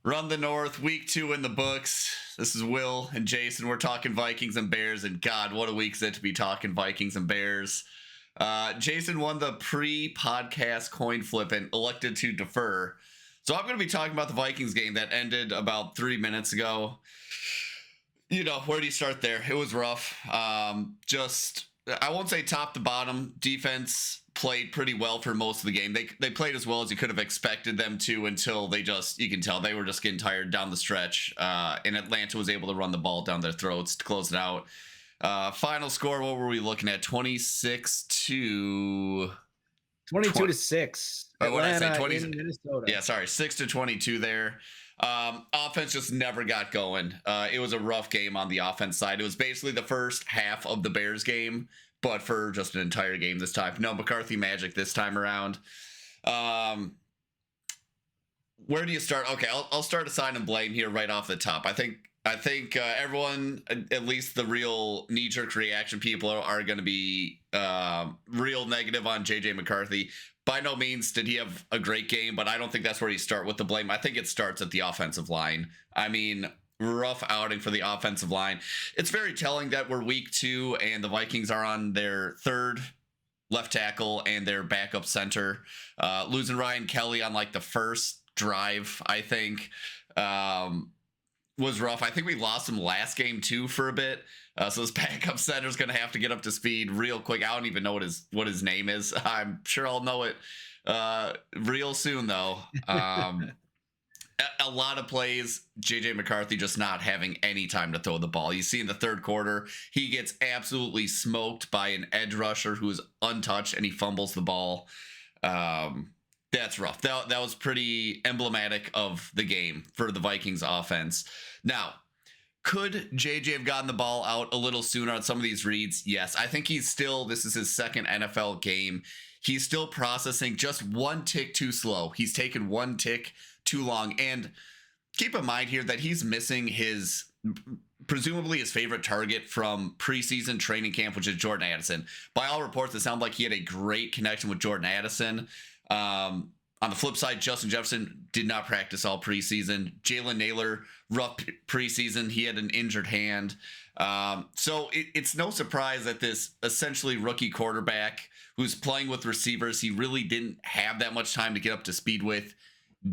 Run the North, week 2 in the books. This is Will and Jason. We're talking Vikings and Bears, and God, what a week is it to be talking Vikings and Bears. Jason won the pre-podcast coin flip and elected to defer. So I'm going to be talking about the Vikings game that ended about 3 minutes ago. Where do you start there? It was rough. I won't say top to bottom. Defense played pretty well for most of the game. They played as well as you could have expected them to until you can tell they were just getting tired down the stretch. And Atlanta was able to run the ball down their throats to close it out. Final score, what were we looking at? 26 to 22 to 6. What did I say? 20 in Minnesota. Yeah, sorry, 6-22 there. Offense just never got going. It was a rough game on the offense side. It was basically the first half of the Bears game, but for just an entire game this time. No McCarthy magic this time around. Where do you start? Okay, I'll start assigning blame here right off the top. I think everyone, at least the real knee-jerk reaction people, are going to be real negative on JJ McCarthy. By no means did he have a great game, but I don't think that's where you start with the blame. I think it starts at the offensive line. I mean, rough outing for the offensive line. It's very telling that we're week 2 and the Vikings are on their third left tackle and their backup center. Losing Ryan Kelly on like the first drive, I think, was rough. I think we lost him last game too for a bit. So this backup center is going to have to get up to speed real quick. I don't even know what his name is. I'm sure I'll know it real soon though. A lot of plays, JJ McCarthy just not having any time to throw the ball. You see in the third quarter, he gets absolutely smoked by an edge rusher who is untouched and he fumbles the ball. That's rough. That was pretty emblematic of the game for the Vikings offense. Now, could JJ have gotten the ball out a little sooner on some of these reads? Yes. I think this is his second NFL game. He's still processing just one tick too slow. He's taken one tick too long. And keep in mind here that he's missing presumably his favorite target from preseason training camp, which is Jordan Addison. By all reports, it sounded like he had a great connection with Jordan Addison. On the flip side, Justin Jefferson did not practice all preseason. Jalen Naylor, rough preseason. He had an injured hand. So it's no surprise that this essentially rookie quarterback who's playing with receivers he really didn't have that much time to get up to speed with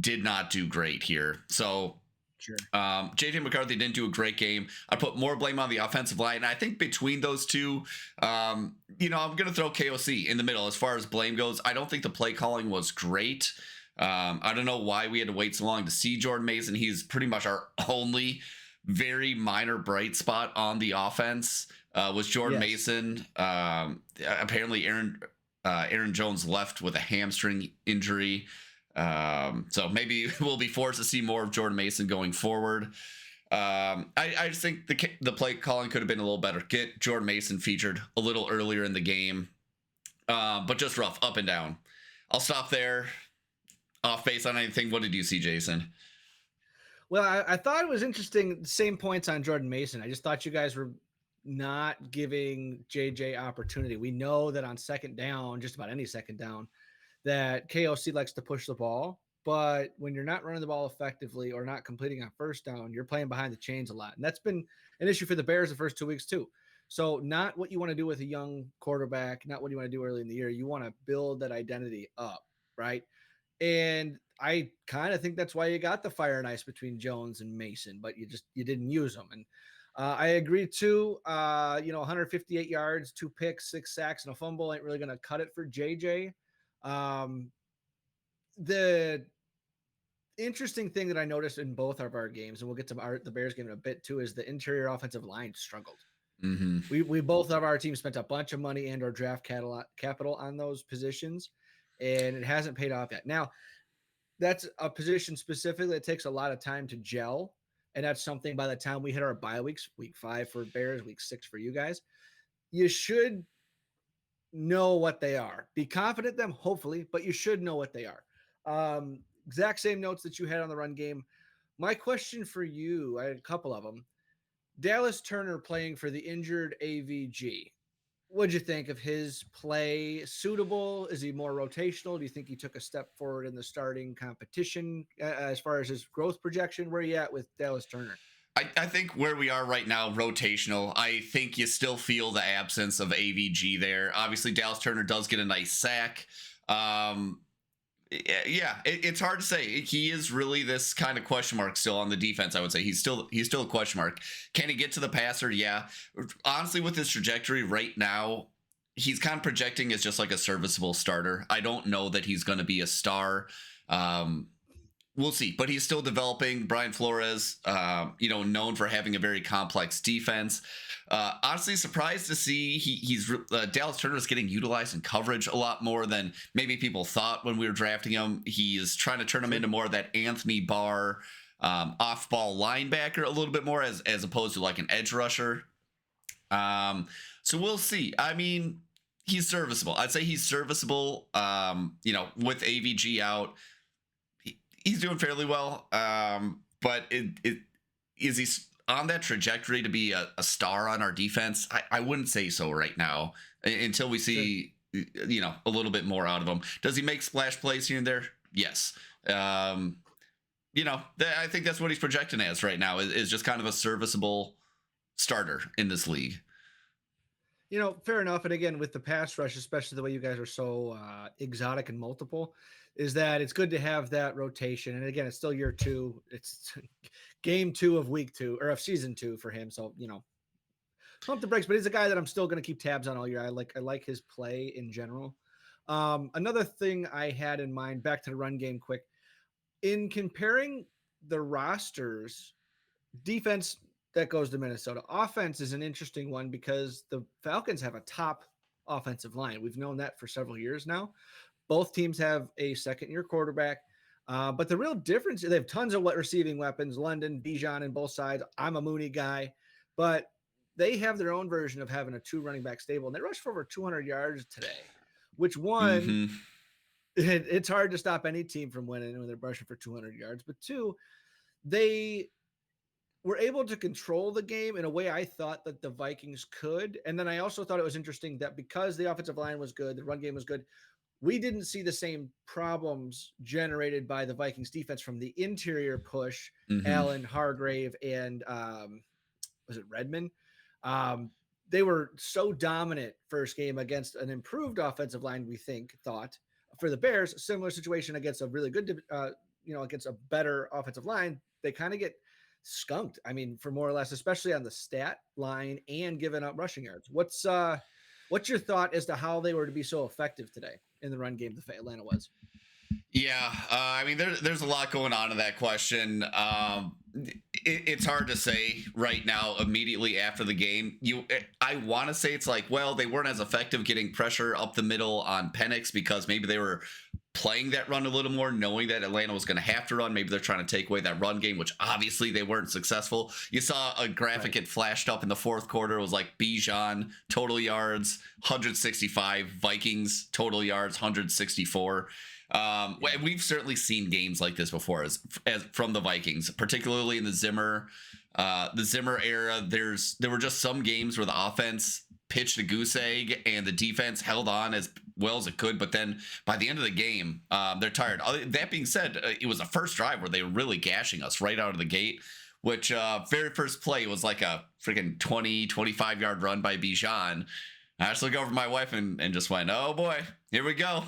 did not do great here. So Sure. JJ McCarthy didn't do a great game. I put more blame on the offensive line. And I think between those two, I'm going to throw KOC in the middle as far as blame goes. I don't think the play calling was great. I don't know why we had to wait so long to see Jordan Mason. He's pretty much our only very minor bright spot on the offense was Jordan Mason. Apparently Aaron Jones left with a hamstring injury. So maybe we'll be forced to see more of Jordan Mason going forward. I just think the play calling could have been a little better. Get Jordan Mason featured a little earlier in the game, but just rough up and down. I'll stop there. Off base on anything. What did you see, Jason? Well, I thought it was interesting. Same points on Jordan Mason. I just thought you guys were not giving JJ opportunity. We know that on second down, just about any second down, that KOC likes to push the ball, but when you're not running the ball effectively or not completing on first down, you're playing behind the chains a lot. And that's been an issue for the Bears the first 2 weeks too. So not what you want to do with a young quarterback, not what you want to do early in the year. You want to build that identity up, right? And I kind of think that's why you got the fire and ice between Jones and Mason, but you didn't use them. And I agree too. 158 yards, 2 picks, 6 sacks, and a fumble ain't really going to cut it for JJ. The interesting thing that I noticed in both of our games, and we'll get to the Bears game in a bit too, is the interior offensive line struggled. Mm-hmm. We both of our teams spent a bunch of money and or draft capital on those positions, and it hasn't paid off yet. Now, that's a position specifically that takes a lot of time to gel, and that's something by the time we hit our bye weeks, week 5 for Bears, week 6 for you guys, you should know what they are. Be confident in them, hopefully, but you should know what they are. Exact same notes that you had on the run game. My question for you, I had a couple of them. Dallas Turner playing for the injured AVG. What'd you think of his play? Suitable? Is he more rotational? Do you think he took a step forward in the starting competition as far as his growth projection? Where are you at with Dallas Turner? I think where we are right now, rotational. I think you still feel the absence of AVG there. Obviously, Dallas Turner does get a nice sack. Um, yeah, it's hard to say. He is really this kind of question mark still on the defense. I would say he's still a question mark. Can he get to the passer? Yeah. Honestly, with his trajectory right now, he's kind of projecting as just like a serviceable starter. I don't know that he's going to be a star. Um, we'll see, but he's still developing. Brian Flores, known for having a very complex defense. Honestly, surprised to see he's Dallas Turner is getting utilized in coverage a lot more than maybe people thought when we were drafting him. He is trying to turn him into more of that Anthony Barr off-ball linebacker a little bit more as opposed to like an edge rusher. So we'll see. I mean, he's serviceable. I'd say he's serviceable. With AVG out, he's doing fairly well. But is he on that trajectory to be a star on our defense? I wouldn't say so right now until we see, a little bit more out of him. Does he make splash plays here and there? Yes. I think that's what he's projecting as right now is just kind of a serviceable starter in this league. Fair enough. And again, with the pass rush, especially the way you guys are so exotic and multiple, is that it's good to have that rotation. And again, it's still year 2. It's game 2 of week 2 or of season 2 for him. So, pump the brakes, but he's a guy that I'm still going to keep tabs on all year. I like his play in general. Another thing I had in mind, back to the run game quick, in comparing the rosters, defense that goes to Minnesota. Offense is an interesting one because the Falcons have a top offensive line. We've known that for several years now. Both teams have a second-year quarterback. But the real difference, they have tons of receiving weapons, London, Bijan on both sides. I'm a Mooney guy. But they have their own version of having a 2 running back stable. And they rushed for over 200 yards today, which one, it's hard to stop any team from winning when they're rushing for 200 yards. But 2, they were able to control the game in a way I thought that the Vikings could. And then I also thought it was interesting that because the offensive line was good, the run game was good, we didn't see the same problems generated by the Vikings defense from the interior push, Allen, Hargrave, and was it Redmond? They were so dominant first game against an improved offensive line, we thought. For the Bears, similar situation against a really good, against a better offensive line. They kind of get skunked. I mean, for more or less, especially on the stat line and giving up rushing yards. What's your thought as to how they were to be so effective today in the run game that Atlanta was? Yeah, I mean, there's a lot going on in that question. It's hard to say right now immediately after the game. I want to say it's like, well, they weren't as effective getting pressure up the middle on Penix because maybe they were playing that run a little more, knowing that Atlanta was going to have to run. Maybe they're trying to take away that run game, which obviously they weren't successful. You saw a graphic get flashed up in the fourth quarter. It was like Bijan, total yards, 165. Vikings, total yards, 164. We've certainly seen games like this before as from the Vikings, particularly in the Zimmer era. There were just some games where the offense pitched a goose egg and the defense held on as well as it could, but then by the end of the game, they're tired. That being said, it was a first drive where they were really gashing us right out of the gate, which very first play was like a freaking 25 yard run by Bijan. I just looked over at my wife and just went, oh boy, here we go.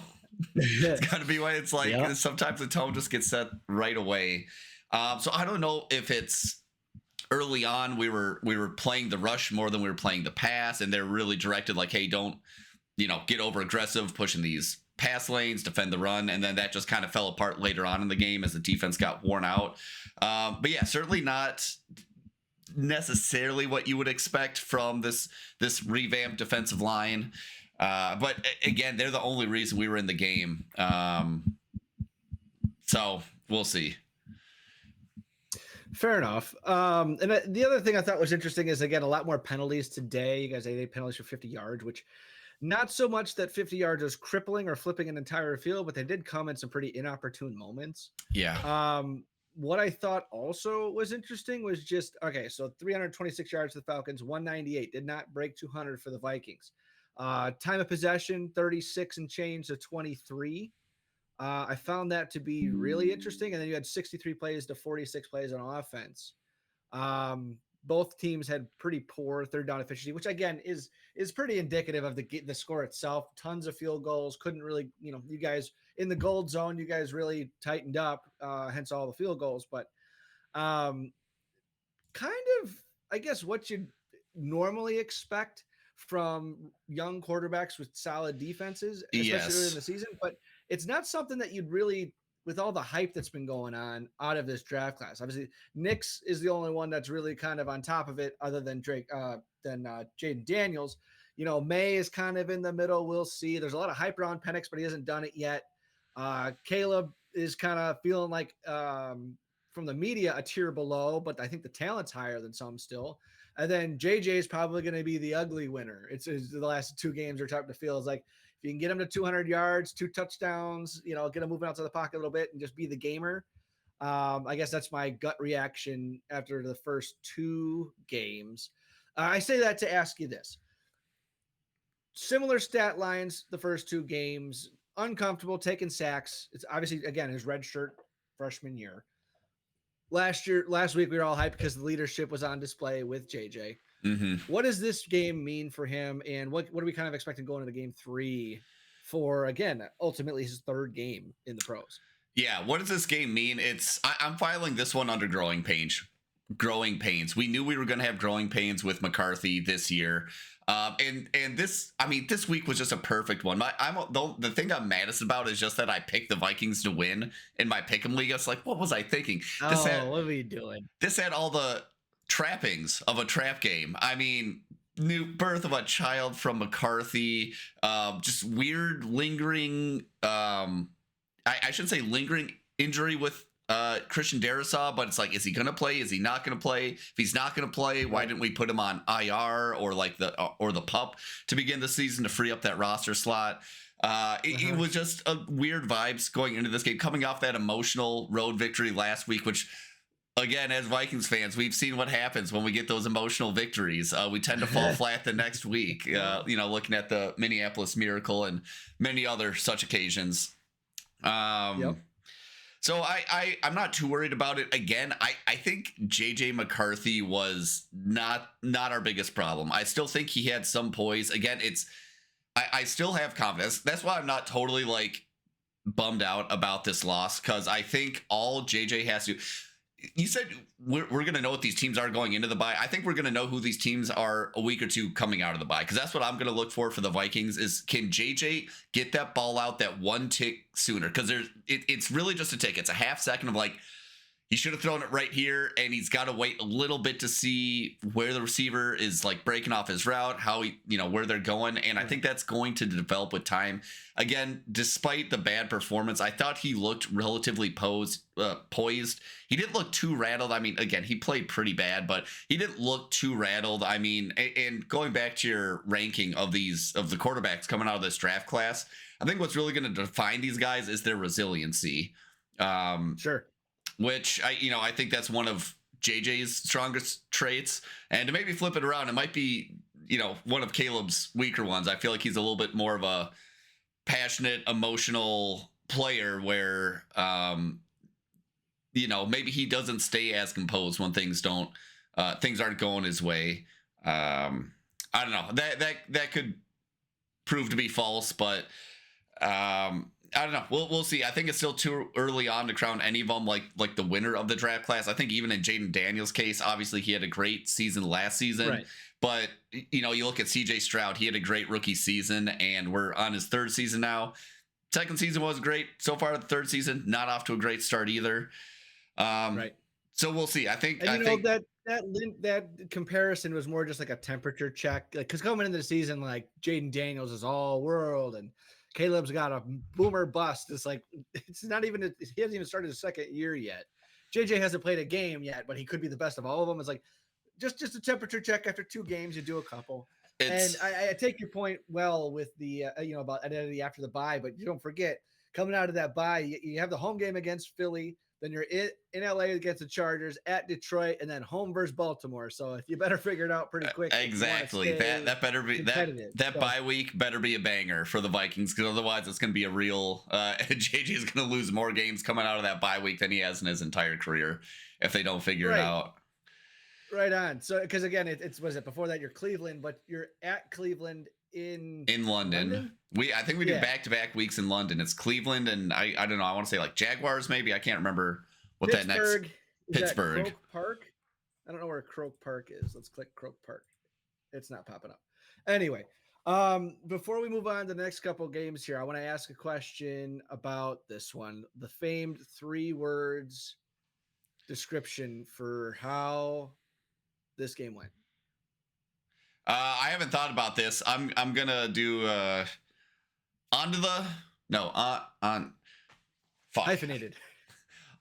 It's got to be what it's like. Yeah. Sometimes the tone just gets set right away. So I don't know if it's early on we were playing the rush more than we were playing the pass, and they're really directed like, hey, don't get over aggressive pushing these pass lanes, defend the run, and then that just kind of fell apart later on in the game as the defense got worn out. But yeah, certainly not necessarily what you would expect from this revamped defensive line. But again, they're the only reason we were in the game. So we'll see. Fair enough. And the other thing I thought was interesting is, again, a lot more penalties today. You guys had 8 penalties for 50 yards, which not so much that 50 yards was crippling or flipping an entire field, but they did come in some pretty inopportune moments. Yeah. What I thought also was interesting was just, okay, so 326 yards for the Falcons, 198, did not break 200 for the Vikings. Time of possession, 36 and change to 23. I found that to be really interesting. And then you had 63 plays to 46 plays on offense. Both teams had pretty poor third down efficiency, which again is pretty indicative of the score itself. Tons of field goals. Couldn't really, you guys in the gold zone, you guys really tightened up, hence all the field goals. But um, kind of, I guess, what you'd normally expect from young quarterbacks with solid defenses, especially early in Yes. the season. But it's not something that you'd really, with all the hype that's been going on out of this draft class. Obviously, Nick's is the only one that's really kind of on top of it, other than Jaden Daniels. May is kind of in the middle. We'll see. There's a lot of hype around Penix, but he hasn't done it yet. Caleb is kind of feeling like from the media a tier below, but I think the talent's higher than some still. And then JJ is probably going to be the ugly winner. It's the last two games are starting to feel like if you can get him to 200 yards, 2 touchdowns, get him moving outside the pocket a little bit and just be the gamer. I guess that's my gut reaction after the first 2 games. I say that to ask you this. Similar stat lines the first 2 games, uncomfortable taking sacks. It's obviously, again, his red shirt freshman year. Last week we were all hyped because the leadership was on display with JJ. Mm-hmm. What does this game mean for him, and what are we kind of expecting going into game 3 for, again, ultimately his 3rd game in the pros? Yeah, what does this game mean? I'm filing this one under growing pains. Growing pains. We knew we were going to have growing pains with McCarthy this year. And this, I mean, this week was just a perfect one. The thing I'm maddest about is just that I picked the Vikings to win in my pick'em league. I was like, what was I thinking? What were you doing? This had all the trappings of a trap game. I mean, new birth of a child from McCarthy, just weird lingering, I shouldn't say lingering injury with Christian Darrisaw, but it's like, is he going to play? Is he not going to play? If he's not going to play, why didn't we put him on IR or the pup to begin the season to free up that roster slot? It was just a weird vibes going into this game, coming off that emotional road victory last week, which, again, as Vikings fans, we've seen what happens when we get those emotional victories. We tend to fall flat the next week, looking at the Minneapolis Miracle and many other such occasions. Yep. So I'm not too worried about it. Again, I think JJ McCarthy was not our biggest problem. I still think he had some poise. Again, I still have confidence. That's why I'm not totally bummed out about this loss, because I think all JJ has to. You said we're going to know what these teams are going into the bye. I think we're going to know who these teams are a week or two coming out of the bye, because that's what I'm going to look for the Vikings is, can JJ get that ball out that one tick sooner? Because it's really just a tick. It's a half second of he should have thrown it right here, and he's got to wait a little bit to see where the receiver is breaking off his route, how where they're going. And I think that's going to develop with time. Again, despite the bad performance, I thought he looked relatively poised. He didn't look too rattled. I mean, again, he played pretty bad, but he didn't look too rattled. I mean, and going back to your ranking of the quarterbacks coming out of this draft class, I think what's really going to define these guys is their resiliency. Sure. Which I think that's one of JJ's strongest traits. And to maybe flip it around, it might be, one of Caleb's weaker ones. I feel like he's a little bit more of a passionate, emotional player where, maybe he doesn't stay as composed when things aren't going his way. I don't know. That could prove to be false, but I don't know. We'll see. I think it's still too early on to crown any of them like the winner of the draft class. I think even in Jaden Daniels' case, obviously he had a great season last season. Right. But, you look at CJ Stroud, he had a great rookie season, and we're on his 3rd season now. Second season was great. So far, the 3rd season, not off to a great start either. Right. So we'll see. I think that comparison was more just like a temperature check. Because coming into the season, Jaden Daniels is all world, and Caleb's got a boomer bust. It's not even, he hasn't even started his 2nd year yet. JJ hasn't played a game yet, but he could be the best of all of them. It's just a temperature check after 2 games, you do a couple. And I take your point well with the, about identity after the bye, but you don't forget, coming out of that bye, you have the home game against Philly, Then you're in LA against the Chargers, at Detroit, and then home versus Baltimore. So if you better figure it out pretty quick. Exactly. That better be that bye week better be a banger for the Vikings, because otherwise it's going to be a real. JJ is going to lose more games coming out of that bye week than he has in his entire career if they don't figure it out. Right on. So because again, it's was it before that you're Cleveland, but you're at Cleveland in London. I think we do back-to-back weeks in London. It's Cleveland and I don't know. I want to say like Jaguars maybe. I can't remember what Pittsburgh. that next. Pittsburgh. Croke Park. I don't know where Croke Park is. Let's click Croke Park. It's not popping up. Anyway, before we move on to the next couple of games here, I want to ask a question about this one. The famed 3 words description for how this game went. I haven't thought about this. I'm gonna do hyphenated.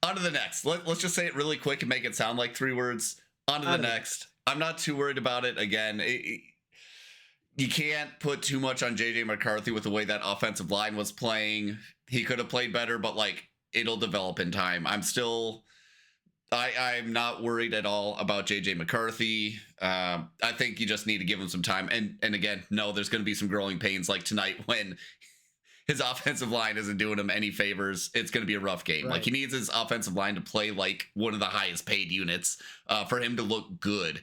On to the next. Let's just say it really quick and make it sound like 3 words. On to the next. I'm not too worried about it. Again, you can't put too much on JJ McCarthy with the way that offensive line was playing. He could have played better, but like it'll develop in time. I'm not worried at all about JJ McCarthy. I think you just need to give him some time. And again, no, there's going to be some growing pains like tonight when his offensive line isn't doing him any favors. It's going to be a rough game. Right. Like he needs his offensive line to play like one of the highest paid units for him to look good.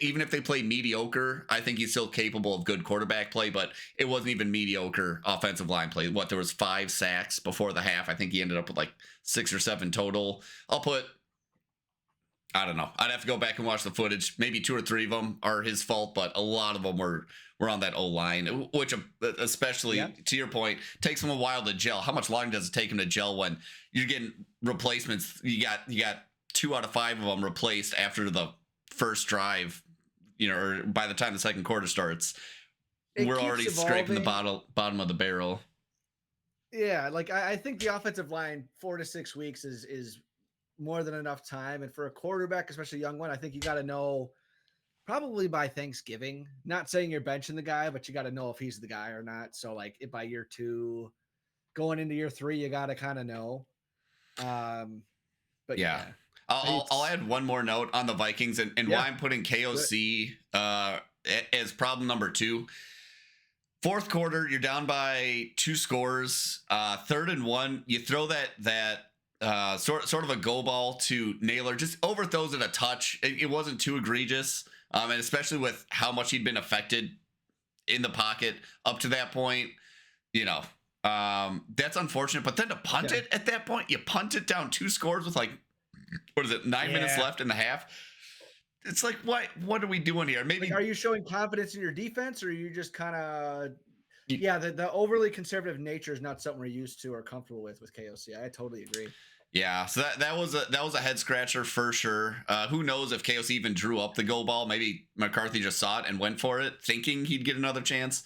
Even if they play mediocre, I think he's still capable of good quarterback play, but it wasn't even mediocre offensive line play. There was 5 sacks before the half. I think he ended up with like 6 or 7 total. I don't know. I'd have to go back and watch the footage. Maybe 2 or 3 of them are his fault, but a lot of them were on that O-line, which especially to your point, takes him a while to gel. How much longer does it take him to gel when you're getting replacements? You got 2 out of 5 of them replaced after the first drive, or by the time the second quarter starts. We're already scraping the bottom of the barrel. Yeah, like I think the offensive line 4 to 6 weeks is more than enough time. And for a quarterback, especially a young one, I think you got to know probably by Thanksgiving, not saying you're benching the guy, but you got to know if he's the guy or not. So like by year 2 going into year 3, you got to kind of know. But yeah. I'll add one more note on the Vikings and why I'm putting KOC as problem number 2. Fourth quarter, you're down by 2 scores, 3rd and 1, you throw that sort of a go ball to Naylor, just overthrows it a touch. It wasn't too egregious, and especially with how much he'd been affected in the pocket up to that point, that's unfortunate. But then to punt it at that point, you punt it down 2 scores with 9 minutes left in the half. It's like, what are we doing here? Maybe are you showing confidence in your defense, or are you just kind of the overly conservative nature is not something we're used to or comfortable with KOC. I totally agree. Yeah, so that was a head scratcher for sure. Who knows if KOC even drew up the go ball? Maybe McCarthy just saw it and went for it, thinking he'd get another chance.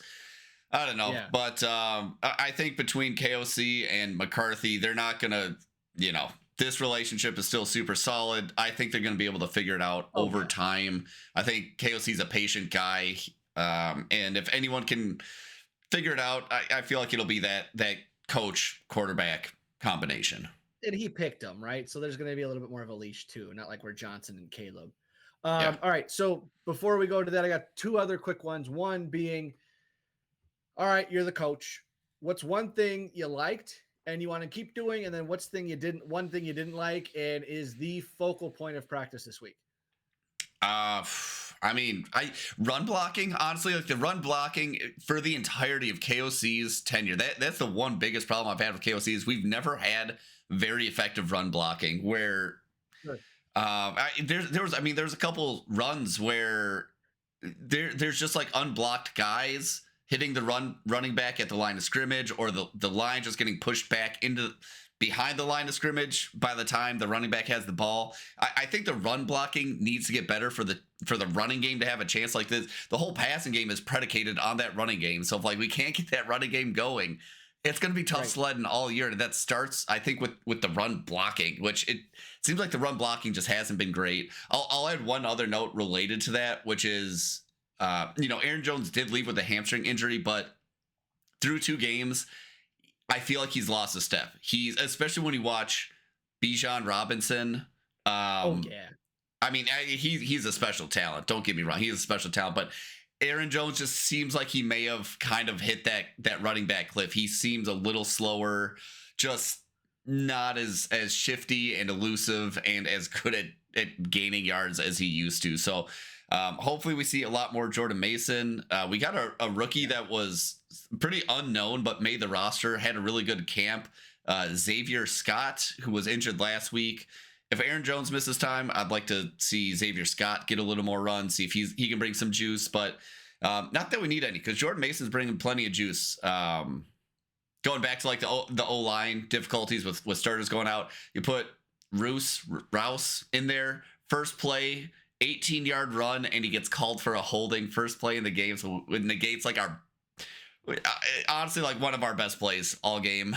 I don't know, but I think between KOC and McCarthy, they're not gonna, this relationship is still super solid. I think they're gonna be able to figure it out over time. I think KOC's a patient guy, and if anyone can figure it out, I feel like it'll be that coach quarterback combination. And he picked them, right? So there's going to be a little bit more of a leash too, not like we're Johnson and Caleb. All right. So before we go to that, I got 2 other quick ones. One being, all right, you're the coach. What's one thing you liked and you want to keep doing? And then one thing you didn't like and is the focal point of practice this week? Run blocking, honestly, like the run blocking for the entirety of KOC's tenure, that's the one biggest problem I've had with KOC is we've never had very effective run blocking where there's a couple runs where there's just like unblocked guys hitting the running back at the line of scrimmage, or the line just getting pushed back into behind the line of scrimmage by the time the running back has the ball. I think the run blocking needs to get better for the running game to have a chance like this. The whole passing game is predicated on that running game. So if we can't get that running game going, it's going to be tough sledding all year. And that starts, I think, with the run blocking, which it seems like the run blocking just hasn't been great. I'll add one other note related to that, which is, Aaron Jones did leave with a hamstring injury, but through 2 games, I feel like he's lost a step. Especially when you watch Bijan Robinson. Oh yeah. I mean, he's a special talent. Don't get me wrong, he's a special talent, but Aaron Jones just seems like he may have kind of hit that running back cliff. He seems a little slower, just not as shifty and elusive and as good at gaining yards as he used to. So hopefully we see a lot more Jordan Mason. We got a rookie that was pretty unknown but made the roster, had a really good camp. Xavier Scott, who was injured last week. If Aaron Jones misses time, I'd like to see Xavier Scott get a little more run, see if he can bring some juice. But not that we need any, because Jordan Mason's bringing plenty of juice. Going back to like the O-line difficulties with starters going out, you put Rouse in there, first play, 18-yard run, and he gets called for a holding first play in the game. So it negates like honestly, like one of our best plays all game.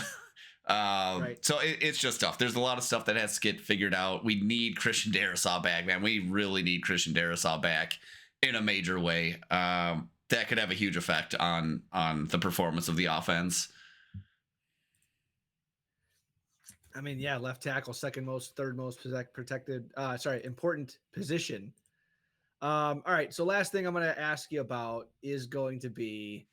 Right. So it's just tough. There's a lot of stuff that has to get figured out. We need Christian Darrisaw back, man. We really need Christian Darrisaw back in a major way. That could have a huge effect on the performance of the offense. I mean, yeah, left tackle, second most, third most protected. Important position. All right. So last thing I'm going to ask you about is going to be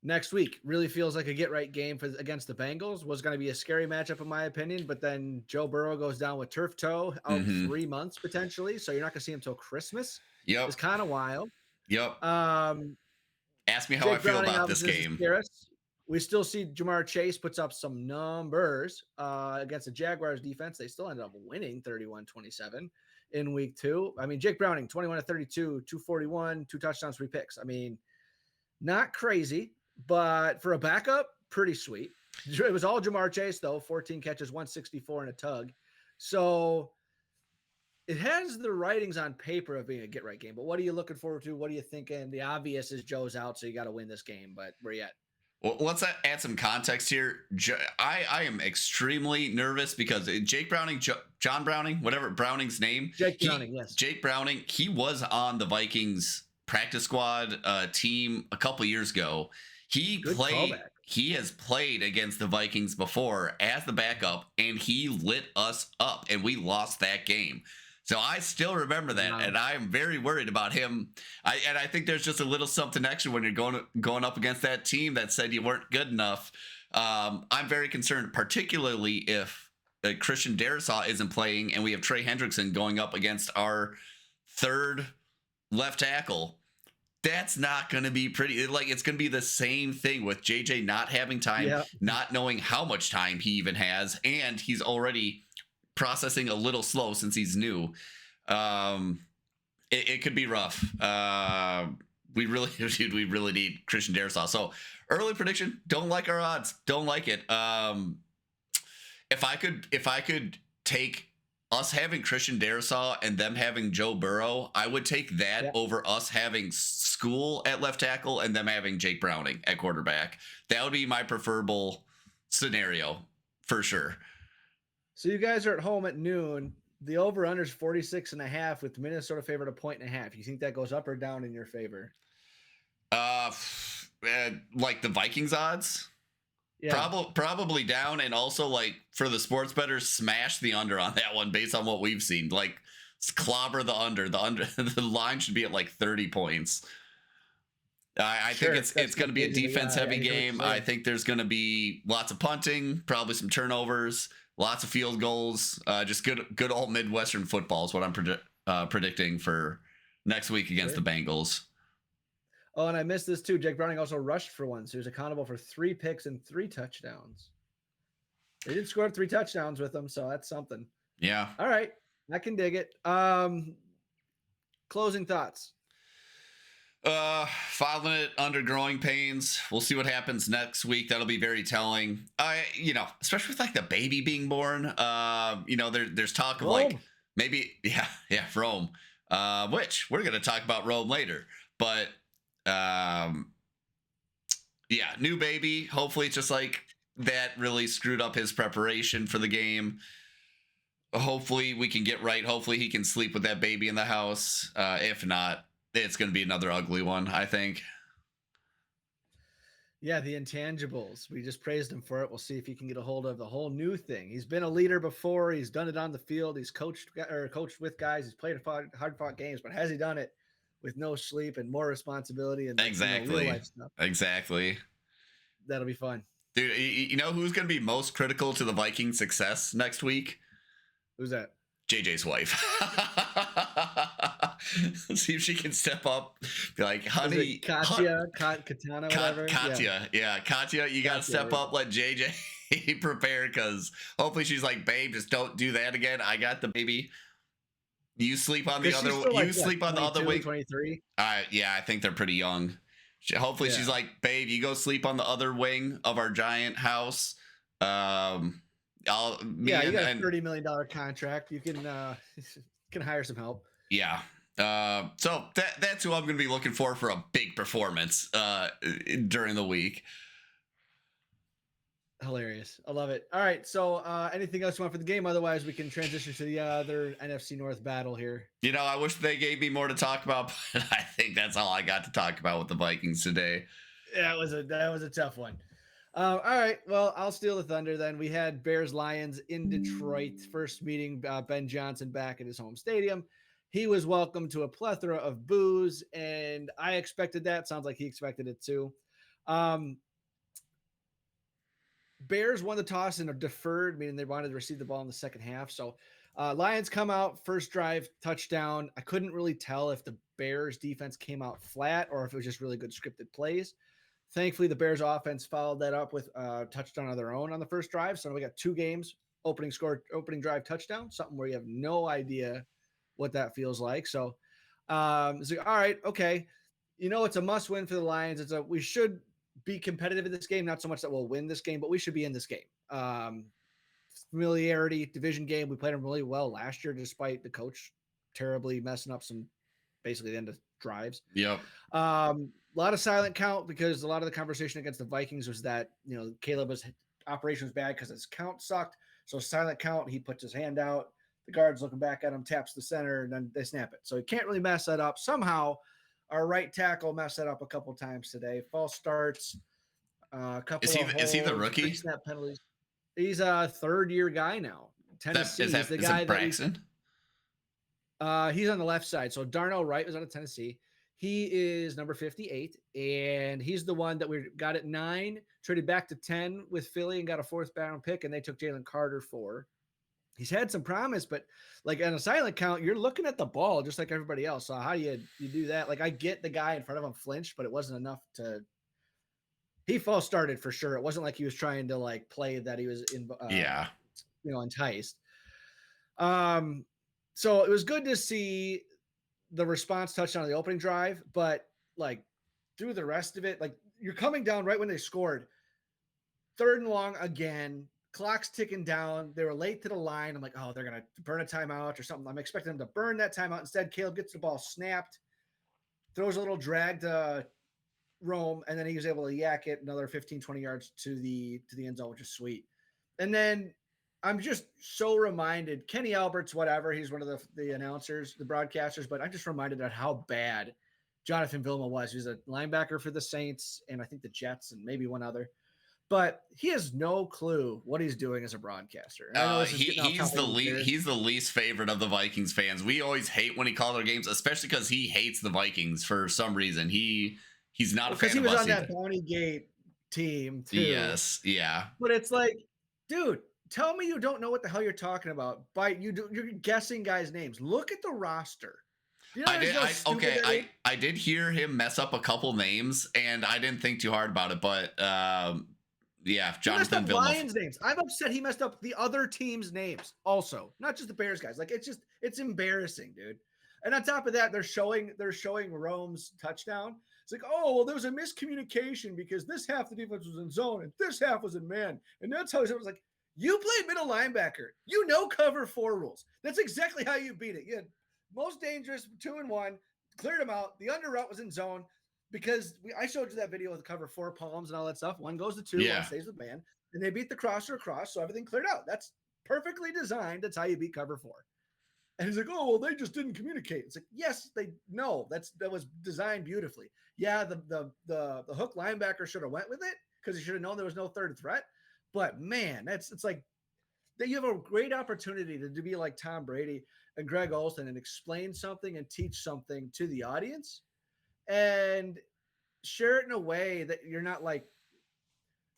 next week. Really feels like a get right game against the Bengals. Was going to be a scary matchup in my opinion, but then Joe Burrow goes down with turf toe out 3 months potentially, so you're not going to see him till Christmas. Yep, it's kind of wild. Yep. Ask me how Jake I feel Browning about this game. We still see Jamar Chase puts up some numbers against the Jaguars defense. They still ended up winning 31-27 in week 2. I mean, Jake Browning, 21 of 32, 241, 2 touchdowns, 3 picks. I mean, not crazy, but for a backup, pretty sweet. It was all Jamar Chase, though, 14 catches, 164 and a tug. So it has the writings on paper of being a get-right game. But what are you looking forward to? What are you thinking? The obvious is Joe's out, so you got to win this game. But where you at? Well, let's add some context here. I am extremely nervous because Jake Browning, John Browning, whatever Browning's name. Jake Browning, yes. Jake Browning, he was on the Vikings practice squad team a couple years ago. He has played against the Vikings before as the backup, and he lit us up, and we lost that game. So I still remember that, and I am very worried about him. I think there's just a little something extra when you're going up against that team that said you weren't good enough. I'm very concerned, particularly if Christian Darrisaw isn't playing, and we have Trey Hendrickson going up against our third left tackle. That's not going to be pretty. It's going to be the same thing with JJ not having time, not knowing how much time he even has, and he's already processing a little slow since he's new. It could be rough. We really need Christian Darrisaw. So early prediction, don't like our odds. Don't like it. If I could take us having Christian Darrisaw and them having Joe Burrow, I would take that over us having School at left tackle and them having Jake Browning at quarterback. That would be my preferable scenario for sure. So you guys are at home at noon. The over-under is 46.5 with Minnesota favored 1.5. You think that goes up or down in your favor? Like the Vikings odds? Yeah. Probably down, and also like for the sports bettors, smash the under on that one based on what we've seen. Like clobber the under. The line should be at like 30 points. I think it's going to be a defense heavy game. I think there's going to be lots of punting, probably some turnovers, lots of field goals. Just good old Midwestern football is what I'm predicting for next week against the Bengals. Oh, and I missed this too. Jake Browning also rushed for one, so he was accountable for 3 picks and 3 touchdowns. They did score 3 touchdowns with him, so that's something. Yeah. All right, I can dig it. Closing thoughts. Filing it under growing pains. We'll see what happens next week. That'll be very telling. Especially with like the baby being born. There's talk of like maybe Rome. Which we're gonna talk about Rome later. But new baby. Hopefully it's just like that really screwed up his preparation for the game. Hopefully we can get right. Hopefully he can sleep with that baby in the house. If not, it's going to be another ugly one, I think. Yeah, the intangibles. We just praised him for it. We'll see if he can get a hold of the whole new thing. He's been a leader before. He's done it on the field. He's coached with guys. He's played hard fought games, but has he done it with no sleep and more responsibility and real Exactly. life stuff? Exactly. That'll be fun. Dude, you know who's going to be most critical to the Vikings' success next week? Who's that? JJ's wife. See if she can step up. Be like, honey, Katana, whatever. Katya, yeah, Katya, you gotta step up. Let JJ prepare, because hopefully she's like, babe, just don't do that again. I got the baby. You sleep on the other. You sleep on the other wing. 23. Yeah, I think they're pretty young. Hopefully she's like, babe, you go sleep on the other wing of our giant house. You got a $30 million contract. You can hire some help. Yeah. So that's who I'm going to be looking for a big performance during the week. Hilarious. I love it. All right. So anything else you want for the game? Otherwise, we can transition to the other NFC North battle here. You know, I wish they gave me more to talk about, but I think that's all I got to talk about with the Vikings today. Yeah, that was a tough one. All right. Well, I'll steal the thunder then. We had Bears-Lions in Detroit. First meeting, Ben Johnson back at his home stadium. He was welcomed to a plethora of boos, and I expected that. Sounds like he expected it too. Bears won the toss and are deferred, meaning they wanted to receive the ball in the second half. So Lions come out, first drive, touchdown. I couldn't really tell if the Bears defense came out flat or if it was just really good scripted plays. Thankfully, the Bears offense followed that up with a touchdown of their own on the first drive. So we got two games, opening drive touchdown, something where you have no idea what that feels like. So it's like, all right, okay. You know, it's a must win for the Lions. We should be competitive in this game. Not so much that we'll win this game, but we should be in this game. Familiarity, division game. We played them really well last year, despite the coach terribly messing up basically the end of drives. Yep. A lot of silent count because a lot of the conversation against the Vikings was that, Caleb operation was bad because his count sucked. So silent count, he puts his hand out. The guard's looking back at him, taps the center, and then they snap it. So he can't really mess that up. Somehow, our right tackle messed that up a couple times today. False starts, a couple is he the rookie? Snap penalties. He's a third-year guy now. Tennessee. Is the guy Braxton? He's on the left side. So Darnell Wright was out of Tennessee. He is number 58, and he's the one that we got at 9, traded back to 10 with Philly and got a fourth round pick, and they took Jalen Carter for. He's had some promise, but like on a silent count, you're looking at the ball just like everybody else. So how do you do that? Like I get the guy in front of him flinched, but it wasn't enough to. He false started for sure. It wasn't like he was trying to like play that he was enticed. So it was good to see the response touchdown on the opening drive, but like through the rest of it, like you're coming down right when they scored. 3rd and long again. Clock's ticking down. They were late to the line. I'm like, oh, they're going to burn a timeout or something. I'm expecting them to burn that timeout. Instead, Caleb gets the ball snapped, throws a little drag to Rome, and then he was able to yak it another 15, 20 yards to the end zone, which is sweet. And then I'm just so reminded, Kenny Alberts, whatever, he's one of the announcers, the broadcasters, but I'm just reminded of how bad Jonathan Vilma was. He was a linebacker for the Saints and I think the Jets and maybe one other. But he has no clue what he's doing as a broadcaster. He's the least favorite of the Vikings fans. We always hate when he calls our games, especially because he hates the Vikings for some reason. He's not a fan of us. Because he was on that Bounty Gate team too. Yes, yeah. But it's like, dude, tell me you don't know what the hell you're talking about. You're guessing guys' names. Look at the roster. You know I did hear him mess up a couple names, and I didn't think too hard about it. But yeah, Jonathan Vilma. Lions names. I'm upset he messed up the other team's names also, not just the Bears guys. Like it's embarrassing, dude. And on top of that, they're showing Rome's touchdown. It's like, oh, well, there was a miscommunication because this half the defense was in zone and this half was in man. And that's how it was like, you played middle linebacker. You know cover 4 rules. That's exactly how you beat it. You had most dangerous 2 and 1, cleared them out. The under route was in zone because I showed you that video with cover 4 palms and all that stuff. 1 goes to 2, 1 stays with man. And they beat the crosser across, so everything cleared out. That's perfectly designed. That's how you beat cover 4. And he's like, oh, well, they just didn't communicate. It's like, yes, that was designed beautifully. Yeah, the hook linebacker should have went with it because he should have known there was no third threat. But man, it's like that you have a great opportunity to be like Tom Brady and Greg Olsen and explain something and teach something to the audience and share it in a way that you're not like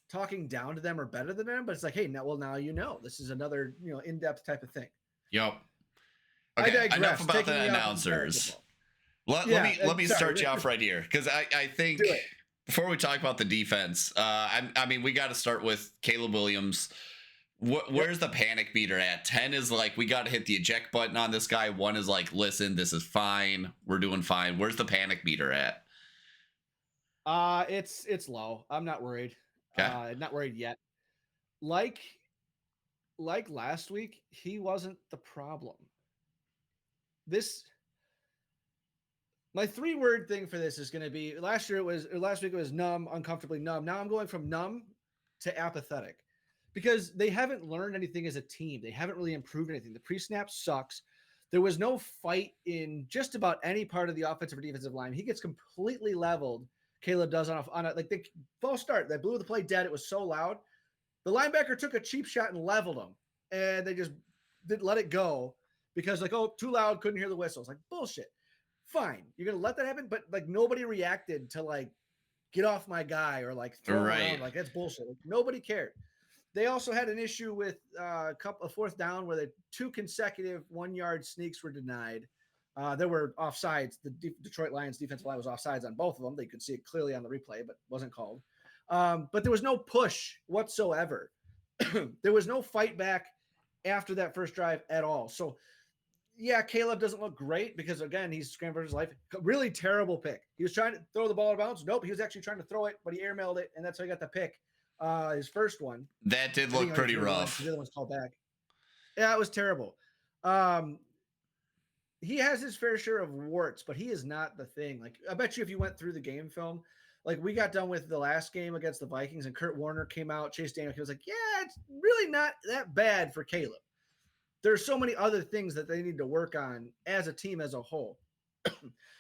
talking down to them or better than them, but it's like, hey, now you know. This is another, in-depth type of thing. Yep. I Okay, digress. enough about Taking the me off of announcers. Yeah, Let me sorry. start you off right here because I think Do it. before we talk about the defense, I mean we got to start with Caleb Williams. Where's the panic meter at? 10 is like we got to hit the eject button on this guy. 1 is like, listen, this is fine. We're doing fine. Where's the panic meter at? It's low. I'm not worried. Okay. Not worried yet. Like last week, he wasn't the problem. My 3-word thing for this is going to be last week it was numb, uncomfortably numb. Now I'm going from numb to apathetic because they haven't learned anything as a team. They haven't really improved anything. The pre-snap sucks. There was no fight in just about any part of the offensive or defensive line. He gets completely leveled. Caleb does on a like the false start. They blew the play dead. It was so loud. The linebacker took a cheap shot and leveled him, and they just didn't let it go because like, oh, too loud, couldn't hear the whistles. Like bullshit. Fine, you're gonna let that happen, but like nobody reacted to like get off my guy or like throw him around. Like that's bullshit. Like, nobody cared. They also had an issue with a couple of 4th down where the 2 consecutive 1-yard sneaks were denied. There were offsides. The Detroit Lions defensive line was offsides on both of them. They could see it clearly on the replay, but wasn't called. But there was no push whatsoever. There was no fight back after that first drive at all. So, yeah, Caleb doesn't look great because, again, he's scrambling for his life. Really terrible pick. He was trying to throw the ball out of bounds. Nope, he was actually trying to throw it, but he airmailed it, and that's how he got the pick. His first one. That did look pretty rough. The other one's called back. Yeah, it was terrible. He has his fair share of warts, but he is not the thing. Like, I bet you if you went through the game film, like we got done with the last game against the Vikings and Kurt Warner came out, Chase Daniel, he was like, yeah, it's really not that bad for Caleb. There's so many other things that they need to work on as a team as a whole.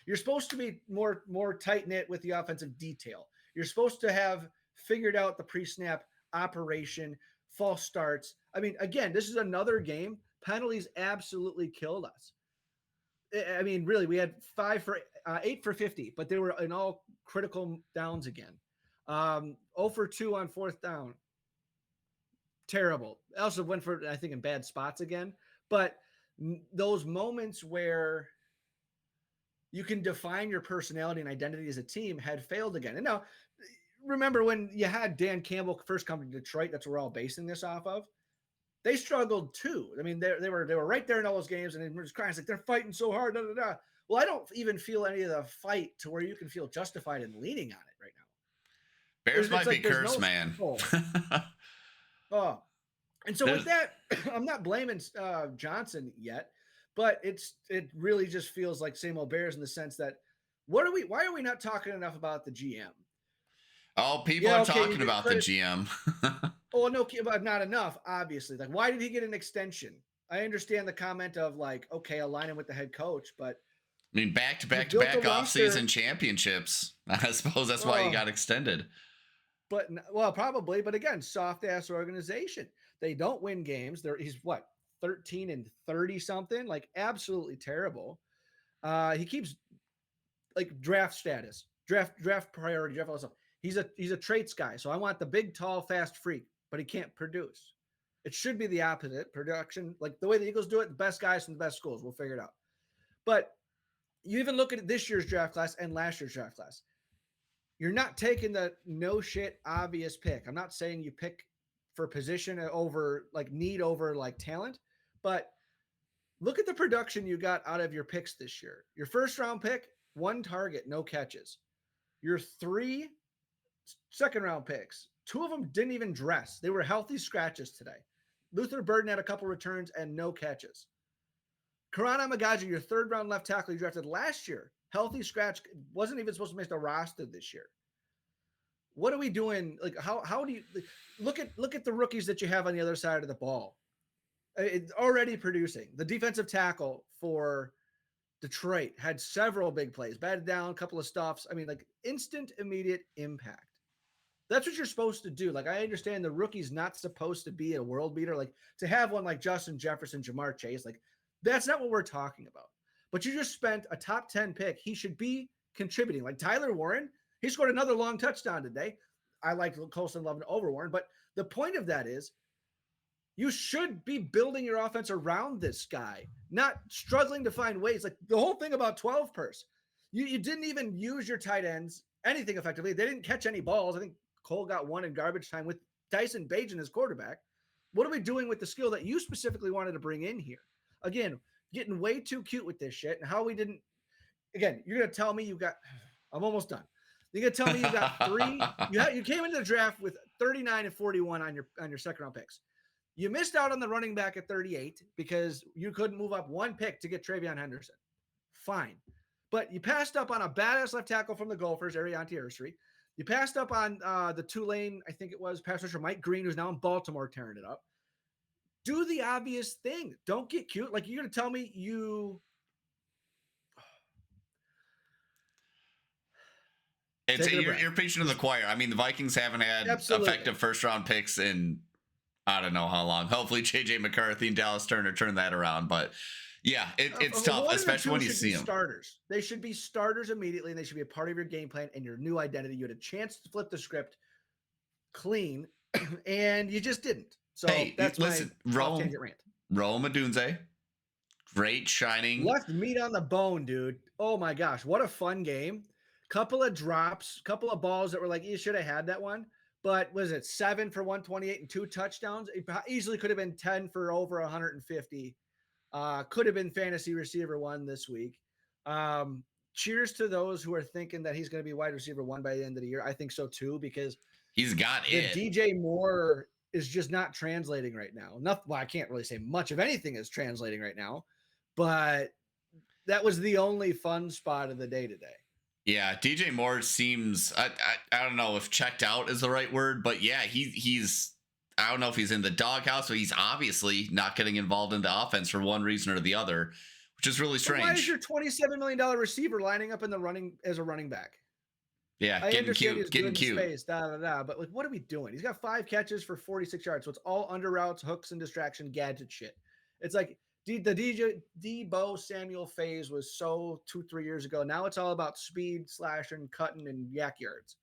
You're supposed to be more tight-knit with the offensive detail. You're supposed to have figured out the pre-snap operation, false starts. I mean, again, this is another game. Penalties absolutely killed us. I mean, really, we had 8 for 50, but they were in all critical downs again. 0 for 2 on 4th down. Terrible. Also went for, I think, in bad spots again. But those moments where you can define your personality and identity as a team had failed again. And now, remember when you had Dan Campbell first come to Detroit, that's what we're all basing this off of. They struggled too. I mean, they were right there in all those games, and we're just crying. It's like they're fighting so hard. Da, da, da. Well, I don't even feel any of the fight to where you can feel justified in leaning on it right now. Bears might be cursed, man. Oh, and so with that, I'm not blaming Johnson yet, but it really just feels like same old Bears in the sense that why are we not talking enough about the GM? Oh, people are talking about the GM. Oh, no, but not enough, obviously. Like, why did he get an extension? I understand the comment of like, okay, align him with the head coach, but I mean, back off-season championships. I suppose that's why he got extended. But well, probably. But again, soft-ass organization. They don't win games. He's what, 13 and 30 something? Like absolutely terrible. He keeps like draft status, draft priority, draft all that stuff. He's a traits guy. So I want the big, tall, fast freak, but he can't produce. It should be the opposite. Production, like the way the Eagles do it, the best guys from the best schools. We'll figure it out. But you even look at this year's draft class and last year's draft class. You're not taking the no shit obvious pick. I'm not saying you pick for position over like need over like talent, but look at the production you got out of your picks this year. Your first round pick, 1 target, no catches. Your 3 second round picks, 2 of them didn't even dress. They were healthy scratches today. Luther Burden had a couple returns and no catches. Karan Amagaji, your 3rd round left tackle you drafted last year, healthy scratch, wasn't even supposed to make the roster this year. What are we doing? Like, how do you look at the rookies that you have on the other side of the ball? It's already producing. The defensive tackle for Detroit had several big plays, batted down, a couple of stuffs. I mean, like instant, immediate impact. That's what you're supposed to do. Like, I understand the rookie's not supposed to be a world beater. Like, to have one like Justin Jefferson, Jamar Chase, like, that's not what we're talking about. But you just spent a top 10 pick. He should be contributing. Like Tyler Warren, he scored another long touchdown today. I like Colson Love over Warren. But the point of that is you should be building your offense around this guy, not struggling to find ways. Like the whole thing about 12 purse, you didn't even use your tight ends anything effectively. They didn't catch any balls. I think Cole got one in garbage time with Dyson Bagent as quarterback. What are we doing with the skill that you specifically wanted to bring in here? Again, getting way too cute with this shit and how we didn't. Again, you're going to tell me you got. I'm almost done. You're going to tell me you got three. You came into the draft with 39 and 41 on your second round picks. You missed out on the running back at 38 because you couldn't move up one pick to get Travion Henderson. Fine. But you passed up on a badass left tackle from the Gophers, Ariante Ursery. You passed up on the Tulane, I think it was, pass rusher Mike Green, who's now in Baltimore tearing it up. Do the obvious thing. Don't get cute. Like, you're going to tell me you... You're preaching to the choir. I mean, the Vikings haven't had effective first-round picks in I don't know how long. Hopefully, JJ McCarthy and Dallas Turner turn that around. But yeah, it's tough, especially when you see them. Starters. They should be starters immediately, and they should be a part of your game plan and your new identity. You had a chance to flip the script clean, and you just didn't. So that's my off-tangent rant. Rome Odunze, great shining. Left meat on the bone, dude. Oh my gosh, what a fun game. Couple of drops, couple of balls that were like, you should have had that one. But was it 7 for 128 and 2 touchdowns? It easily could have been 10 for over 150. Could have been fantasy receiver 1 this week. Cheers to those who are thinking that he's going to be wide receiver 1 by the end of the year. I think so too, because he's got it. DJ Moore is just not translating right now. Well, I can't really say much of anything is translating right now, but that was the only fun spot of the day today. Yeah, DJ Moore seems I don't know if checked out is the right word, but yeah, he's I don't know if he's in the doghouse, but he's obviously not getting involved in the offense for one reason or the other, which is really strange. Why is your $27 million receiver lining up in the running as a running back? Yeah, getting cute. Space, but like, what are we doing? He's got 5 catches for 46 yards, so it's all under routes, hooks, and distraction gadget shit. It's like the Debo Samuel phase was so 2-3 years ago. Now it's all about speed, slashing, cutting, and yak yards.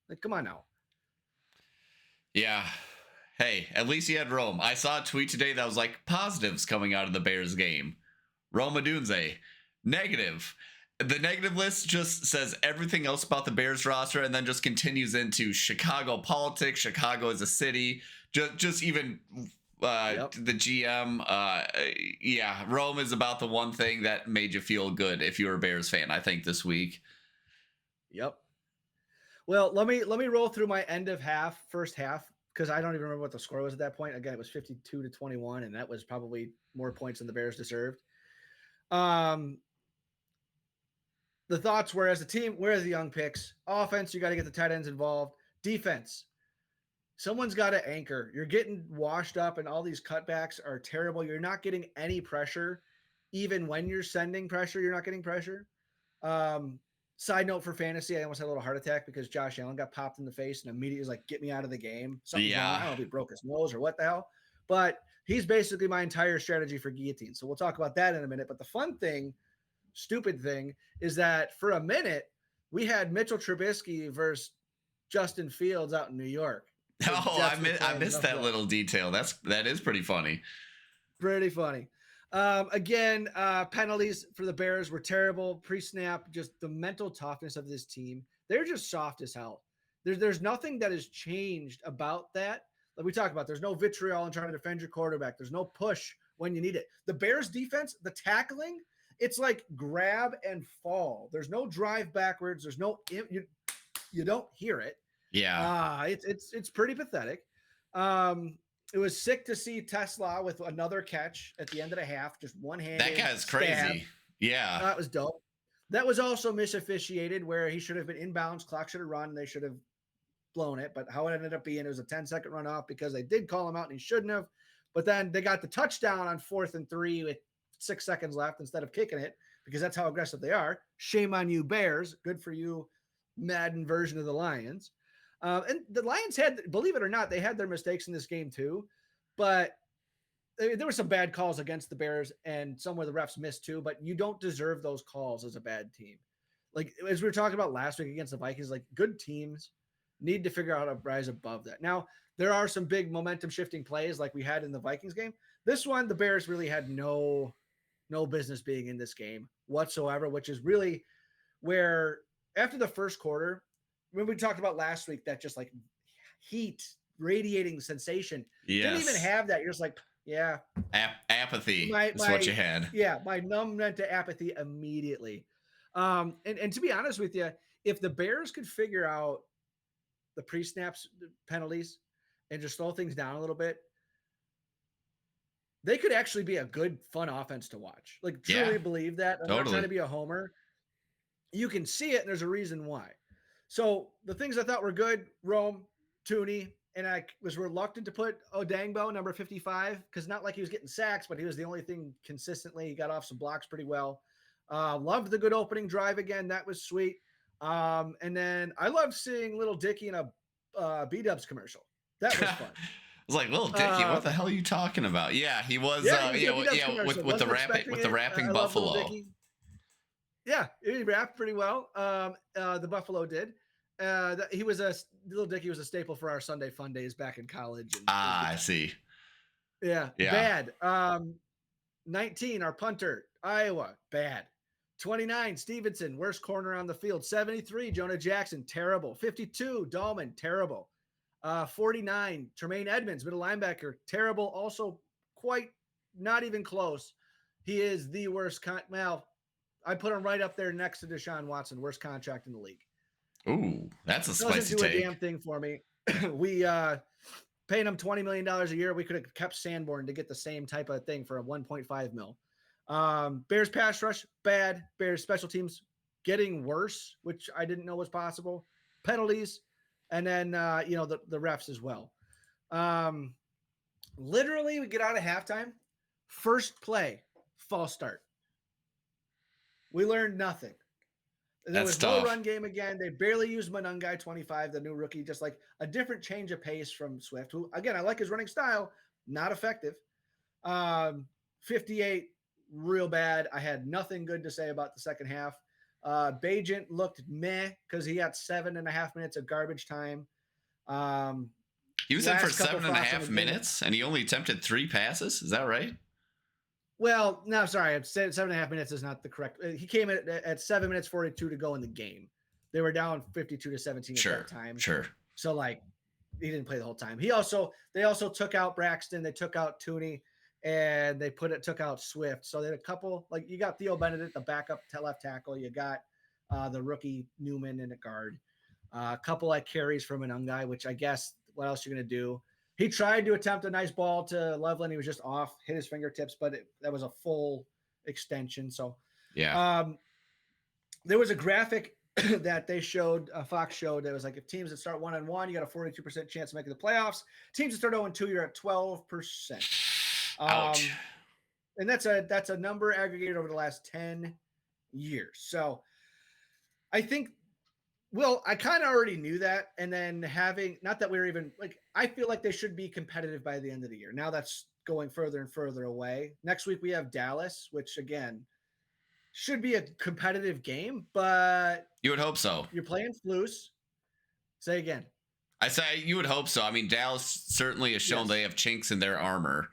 Like, come on now. Yeah. Hey, at least he had Rome. I saw a tweet today that was like positives coming out of the Bears game. Rome Odunze, negative. The negative list just says everything else about the Bears roster and then just continues into Chicago politics, Chicago as a city, just even the GM. Yeah, Rome is about the one thing that made you feel good if you were a Bears fan, I think, this week. Yep. Well, let me roll through my end of first half, because I don't even remember what the score was at that point. Again, it was 52-21, and that was probably more points than the Bears deserved. The thoughts were, as a team, where are the young picks? Offense, you got to get the tight ends involved. Defense, someone's got to anchor. You're getting washed up, and all these cutbacks are terrible. You're not getting any pressure. Even when you're sending pressure, you're not getting pressure. Side note for fantasy, I almost had a little heart attack because Josh Allen got popped in the face and immediately was like, get me out of the game. Something's wrong. I don't know if he broke his nose or what the hell. But he's basically my entire strategy for guillotine. So we'll talk about that in a minute. But the fun thing, stupid thing, is that for a minute, we had Mitchell Trubisky versus Justin Fields out in New York. Oh, I missed that little detail. That is pretty funny. Pretty funny. Again, penalties for the Bears were terrible. Pre-snap, just the mental toughness of this team. They're just soft as hell. There's nothing that has changed about that. Like we talked about, there's no vitriol in trying to defend your quarterback. There's no push when you need it. The Bears defense, the tackling, it's like grab and fall. There's no drive backwards. There's no you don't hear it. Yeah. It's pretty pathetic. It was sick to see Tesla with another catch at the end of the half, just one-handed. That guy's crazy. Yeah. That was dope. That was also misofficiated, where he should have been inbounds, clock should have run, and they should have blown it. But how it ended up being, it was a 10-second runoff because they did call him out and he shouldn't have. But then they got the touchdown on 4th and 3 with 6 seconds left instead of kicking it because that's how aggressive they are. Shame on you, Bears. Good for you, Madden version of the Lions. And the Lions had, believe it or not, they had their mistakes in this game too. But there were some bad calls against the Bears and some where the refs missed too, but you don't deserve those calls as a bad team. Like as we were talking about last week against the Vikings, like good teams need to figure out how to rise above that. Now, there are some big momentum shifting plays like we had in the Vikings game. This one, the Bears really had no business being in this game whatsoever, which is really where after the first quarter, when we talked about last week, that just like heat radiating sensation, didn't even have that. You're just like, yeah. Apathy is what you had. Yeah, my numb went to apathy immediately. And to be honest with you, if the Bears could figure out the pre-snaps penalties and just slow things down a little bit, they could actually be a good, fun offense to watch. Like, truly believe that. I'm not trying to be a homer. You can see it, and there's a reason why. So the things I thought were good, Rome, Tooney, and I was reluctant to put Odangbo, number 55, because not like he was getting sacks, but he was the only thing consistently. He got off some blocks pretty well. Loved the good opening drive again. That was sweet. And then I loved seeing Little Dicky in a B-Dubs commercial. That was fun. I was like, Little Dicky, what the hell are you talking about? Yeah, he was. With the rapping buffalo. Yeah, he rapped pretty well. The Buffalo did. Little Dicky was a staple for our Sunday fun days back in college. And I see. Yeah, bad. 19, our punter, Iowa, bad. 29, Stevenson, worst corner on the field. 73, Jonah Jackson, terrible. 52, Dahlman, terrible. 49, Tremaine Edmonds, middle linebacker, terrible. Also quite not even close. He is the worst. I put him right up there next to Deshaun Watson, worst contract in the league. Ooh, that's a spicy take. Doesn't do a damn thing for me. We paying him $20 million a year. We could have kept Sanborn to get the same type of thing for a 1.5 mil. Bears pass rush, bad. Bears special teams getting worse, which I didn't know was possible. Penalties, and then the refs as well. Literally, we get out of halftime. First play, false start. We learned nothing. There was no run game again. They barely used Manungai 25, the new rookie, just like a different change of pace from Swift, who, again, I like his running style, not effective. 58, real bad. I had nothing good to say about the second half. Bajent looked meh because he got 7.5 minutes of garbage time. He was in for 7.5 minutes, and he only attempted 3 passes. Is that right? Well, no, sorry. 7.5 minutes is not the correct. He came at 7 minutes 42 to go in the game. They were down 52-17 at that time. Sure. So like, he didn't play the whole time. They also took out Braxton. They took out Tooney, and they took out Swift. So they had a couple, like you got Theo Benedict, the backup left tackle. You got the rookie Newman in a guard. A couple like carries from an guy, which I guess what else you're gonna do. He tried to attempt a nice ball to Loveland. He was just off, hit his fingertips, but that was a full extension. So, there was a graphic that they showed, Fox showed, that was like if teams that start 1-1, you got a 42% chance of making the playoffs. Teams that start 0-2, you're at 12%. Ouch. And that's a number aggregated over the last 10 years. So, I think. Well, I kind of already knew that. And then not that we were even I feel like they should be competitive by the end of the year. Now that's going further and further away. Next week we have Dallas, which again should be a competitive game, but you would hope so. You're playing Flus. Say again. I say you would hope so. I mean, Dallas certainly has shown they have chinks in their armor.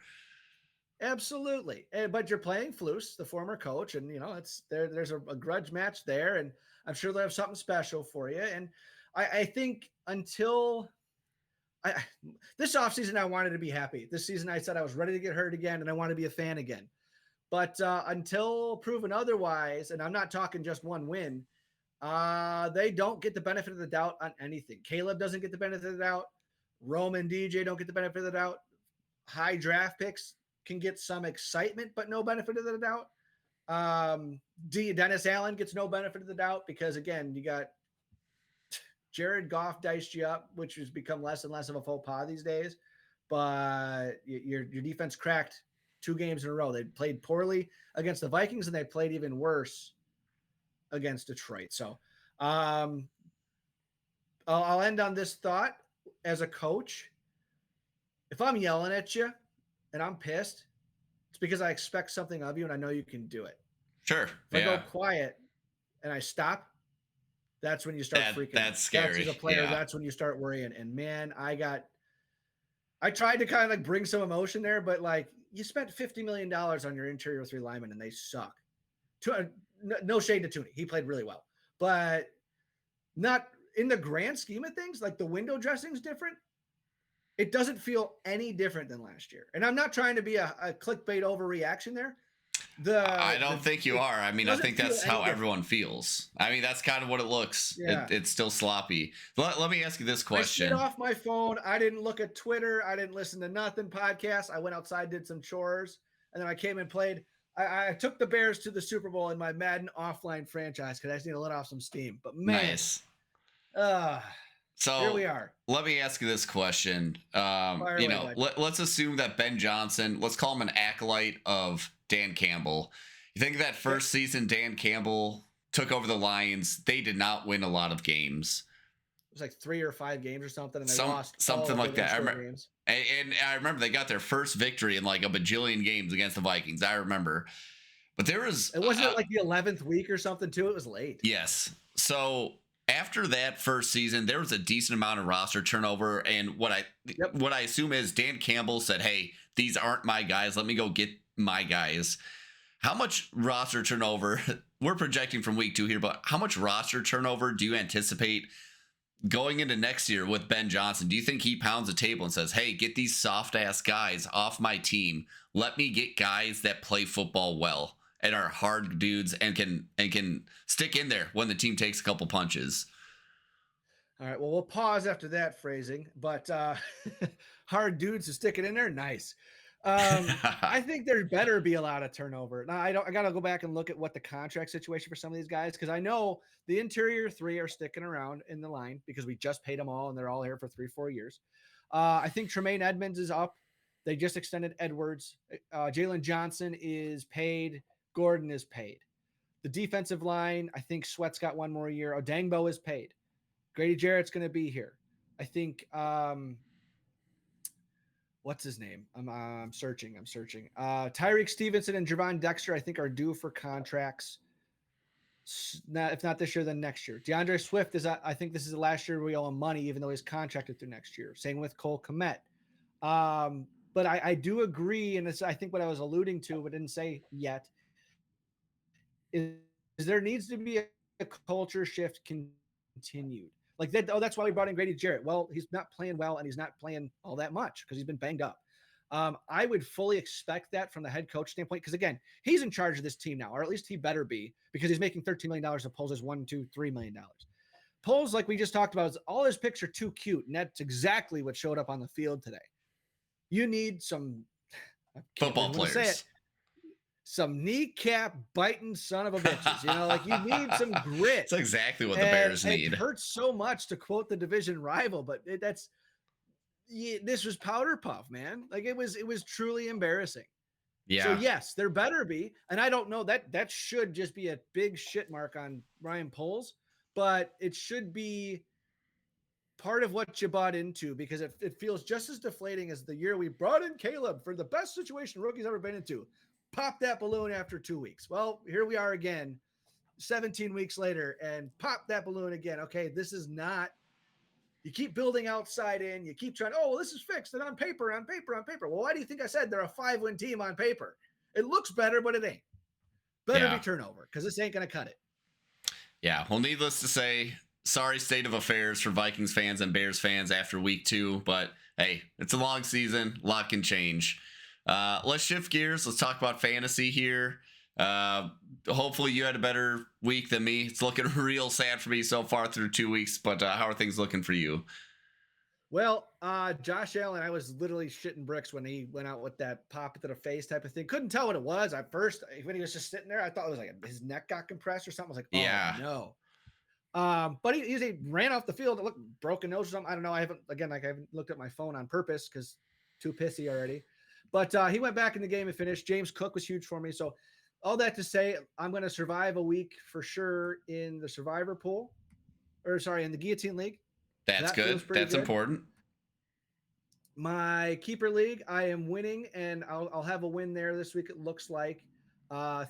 Absolutely. But you're playing Flus, the former coach, and there's a grudge match there, and I'm sure they'll have something special for you. And I think until this offseason, I wanted to be happy. This season, I said I was ready to get hurt again, and I want to be a fan again. But until proven otherwise, and I'm not talking just one win, they don't get the benefit of the doubt on anything. Caleb doesn't get the benefit of the doubt. Rome and DJ don't get the benefit of the doubt. High draft picks can get some excitement, but no benefit of the doubt. Dennis Allen gets no benefit of the doubt because, again, you got Jared Goff diced you up, which has become less and less of a faux pas these days. but your defense cracked 2 games in a row. They played poorly against the Vikings, and they played even worse against Detroit. So um, I'll end on this thought. As a coach, if I'm yelling at you and I'm pissed, it's because I expect something of you and I know you can do it. Sure. If I go quiet and I stop, that's when you start freaking out. That's scary. That's as a player, that's when you start worrying. And man, I tried to kind of like bring some emotion there, but like you spent $50 million on your interior 3 linemen and they suck. No shade to Tooney. He played really well, but not in the grand scheme of things. Like the window dressing is different. It doesn't feel any different than last year. And I'm not trying to be a clickbait overreaction there. I don't think you are. I mean, I think that's how everyone feels. I mean, that's kind of what it looks. Yeah. It's still sloppy. Let me ask you this question. I stayed off my phone. I didn't look at Twitter. I didn't listen to nothing podcasts. I went outside, did some chores, and then I came and played. I took the Bears to the Super Bowl in my Madden offline franchise because I just need to let off some steam. But man, nice. So here we are. Let me ask you this question. Let's assume that Ben Johnson, let's call him an acolyte of Dan Campbell. You think that first season Dan Campbell took over the Lions, they did not win a lot of games. It was like 3 or 5 games or something, and they lost something like that. And I remember they got their first victory in like a bajillion games against the Vikings. I remember. But it wasn't like the 11th week or something too. It was late. Yes. So after that first season, there was a decent amount of roster turnover, and what I assume is Dan Campbell said, "Hey, these aren't my guys. Let me go get my guys." How much roster turnover? We're projecting from week 2 here, but how much roster turnover do you anticipate going into next year with Ben Johnson? Do you think he pounds the table and says, "Hey, get these soft ass guys off my team. Let me get guys that play football well and are hard dudes and can stick in there when the team takes a couple punches"? All right. Well, we'll pause after that phrasing, but hard dudes to stick it in there. Nice. I think there better be a lot of turnover. Now, I got to go back and look at what the contract situation for some of these guys, because I know the interior 3 are sticking around in the line because we just paid them all and they're all here for 3-4 years. I think Tremaine Edmonds is up. They just extended Edwards. Jalen Johnson is paid. Gordon is paid. The defensive line, I think Sweat's got 1 more year. Odangbo is paid. Grady Jarrett's going to be here. I think what's his name? I'm searching. Tyreek Stevenson and Javon Dexter, I think, are due for contracts. If not this year, then next year. DeAndre Swift I think this is the last year we owe him money, even though he's contracted through next year. Same with Cole Kmet. But I do agree, and it's I think what I was alluding to, but didn't say yet, is there needs to be a culture shift continued. Like that. Oh, that's why we brought in Grady Jarrett. Well, he's not playing well, and he's not playing all that much because he's been banged up. I would fully expect that from the head coach standpoint, because again, he's in charge of this team now, or at least he better be, because he's making $13 million of Poles is $1, $2, $3 million. Poles, like we just talked about, is all his picks are too cute, and that's exactly what showed up on the field today. You need some football players. Some kneecap biting son of a bitches, like you need some grit. That's exactly what the Bears need. It hurts so much to quote the division rival, but this was powder puff, man. Like it was truly embarrassing. Yeah. So yes, there better be, and I don't know that should just be a big shit mark on Ryan Poles, but it should be part of what you bought into, because it feels just as deflating as the year we brought in Caleb for the best situation rookie's ever been into. Pop that balloon after 2 weeks. Well, here we are again, 17 weeks later, and pop that balloon again. Okay, this is not, you keep building outside in, you keep trying, well, this is fixed and on paper. Well, why do you think I said they're a 5-win team on paper? It looks better, but it ain't. Better be turnover, because this ain't going to cut it. Yeah, well, needless to say, sorry state of affairs for Vikings fans and Bears fans after week 2, but hey, it's a long season. A lot can change. Let's shift gears. Let's talk about fantasy here. Hopefully you had a better week than me. It's looking real sad for me so far through 2 weeks, but how are things looking for you? Well, Josh Allen, I was literally shitting bricks when he went out with that pop to the face type of thing. Couldn't tell what it was at first. When he was just sitting there, I thought it was like his neck got compressed or something. I was like, oh, yeah, no. But he ran off the field. It looked broken nose or something. I don't know. I haven't looked at my phone on purpose because too pissy already. But he went back in the game and finished. James Cook was huge for me. So all that to say, I'm going to survive a week for sure in the survivor pool, or sorry, in the guillotine league. That's That feels good. pretty That's good. important. My keeper league, I am winning, and I'll have a win there this week, it looks like.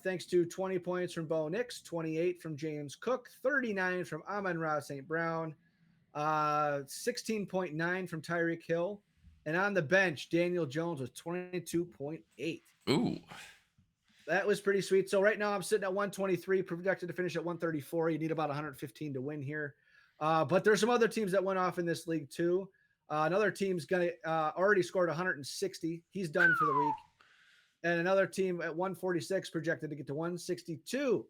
Thanks to 20 points from Bo Nix, 28 from James Cook, 39 from Amon-Ra St. Brown, 16.9 from Tyreek Hill. And on the bench, Daniel Jones was 22.8. Ooh. That was pretty sweet. So right now I'm sitting at 123, projected to finish at 134. You need about 115 to win here. But there's some other teams that went off in this league too. Another team's gonna already scored 160. He's done for the week. And another team at 146 projected to get to 162.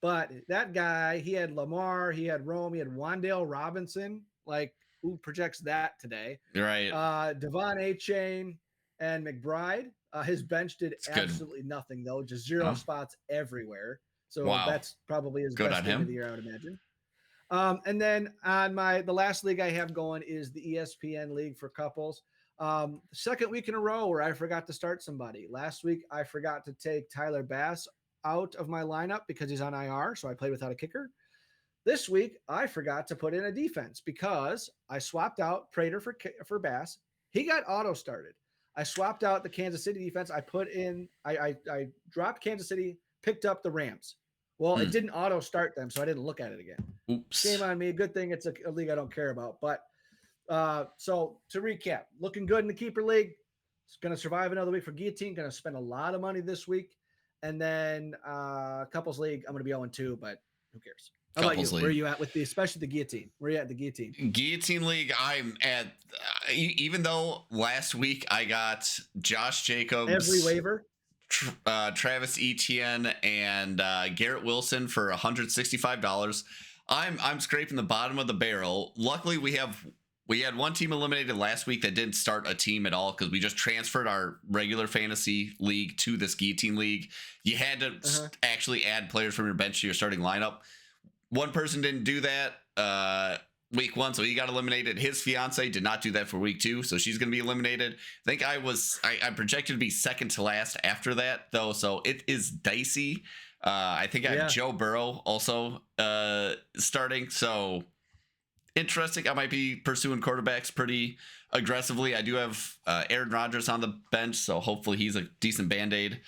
But that guy, he had Lamar, he had Rome, he had Wan'Dale Robinson. Like, who projects that today? Right. Devon A-Chain and McBride. His bench did absolutely nothing, though. Just zero spots everywhere. So that's probably his best game of the year, I would imagine. And then on the last league I have going is the ESPN League for couples. Second week in a row where I forgot to start somebody. Last week, I forgot to take Tyler Bass out of my lineup because he's on IR, so I played without a kicker. This week, I forgot to put in a defense because I swapped out Prater for Bass. He got auto started. I swapped out the Kansas City defense. I put in, I dropped Kansas City, picked up the Rams. Well, it didn't auto start them, so I didn't look at it again. Oops. Shame on me. Good thing it's a league I don't care about. But so to recap, looking good in the keeper league. It's going to survive another week for guillotine. Going to spend a lot of money this week. And then couples league, I'm going to be 0-2, but who cares? How about you? Where are you at with especially the guillotine? Where are you at the guillotine? Guillotine league, I'm at, even though last week I got Josh Jacobs, every waiver, Travis Etienne, and Garrett Wilson for $165. I'm scraping the bottom of the barrel. Luckily, we had one team eliminated last week that didn't start a team at all because we just transferred our regular fantasy league to this guillotine league. You had to actually add players from your bench to your starting lineup. One person didn't do that week one, so he got eliminated. His fiance did not do that for week two, so she's going to be eliminated. I think I projected to be second to last after that, though, so it is dicey. I think I have Joe Burrow also starting, so interesting. I might be pursuing quarterbacks pretty aggressively. I do have Aaron Rodgers on the bench, so hopefully he's a decent Band-Aid.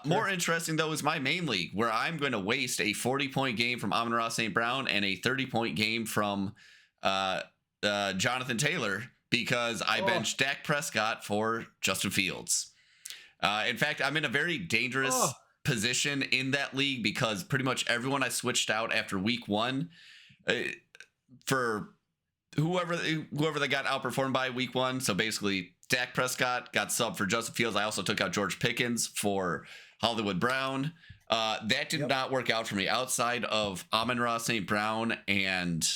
More interesting, though, is my main league, where I'm going to waste a 40-point game from Amon-Ra St. Brown and a 30-point game from Jonathan Taylor because I benched Dak Prescott for Justin Fields. In fact, I'm in a very dangerous position in that league because pretty much everyone I switched out after week one for whoever they got outperformed by week one. So basically, Dak Prescott got subbed for Justin Fields. I also took out George Pickens for Hollywood Brown. That did not work out for me. Outside of Amon-Ra St. Brown and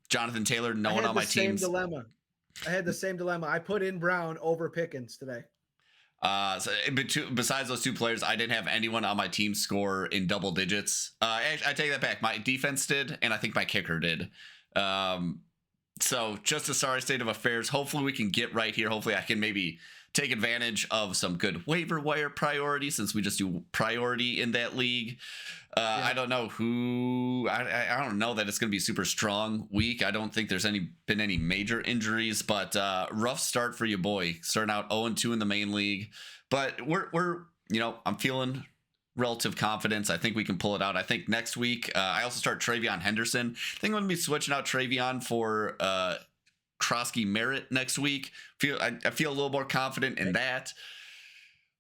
Jonathan Taylor, no one on my team. I had the same dilemma. I put in Brown over Pickens today. So besides those two players, I didn't have anyone on my team score in double digits. I take that back. My defense did, and I think my kicker did. So just a sorry state of affairs. Hopefully we can get right here. Hopefully I can maybe take advantage of some good waiver wire priority since we just do priority in that league. I don't know who. I don't know that it's going to be a super strong week. I don't think there's been any major injuries, but rough start for you, boy. Starting out 0-2 in the main league, but we're I'm feeling relative confidence. I think we can pull it out. I think next week I also start Travion Henderson. I think I'm going to be switching out Travion for Krosky Merritt next week. I feel a little more confident in that.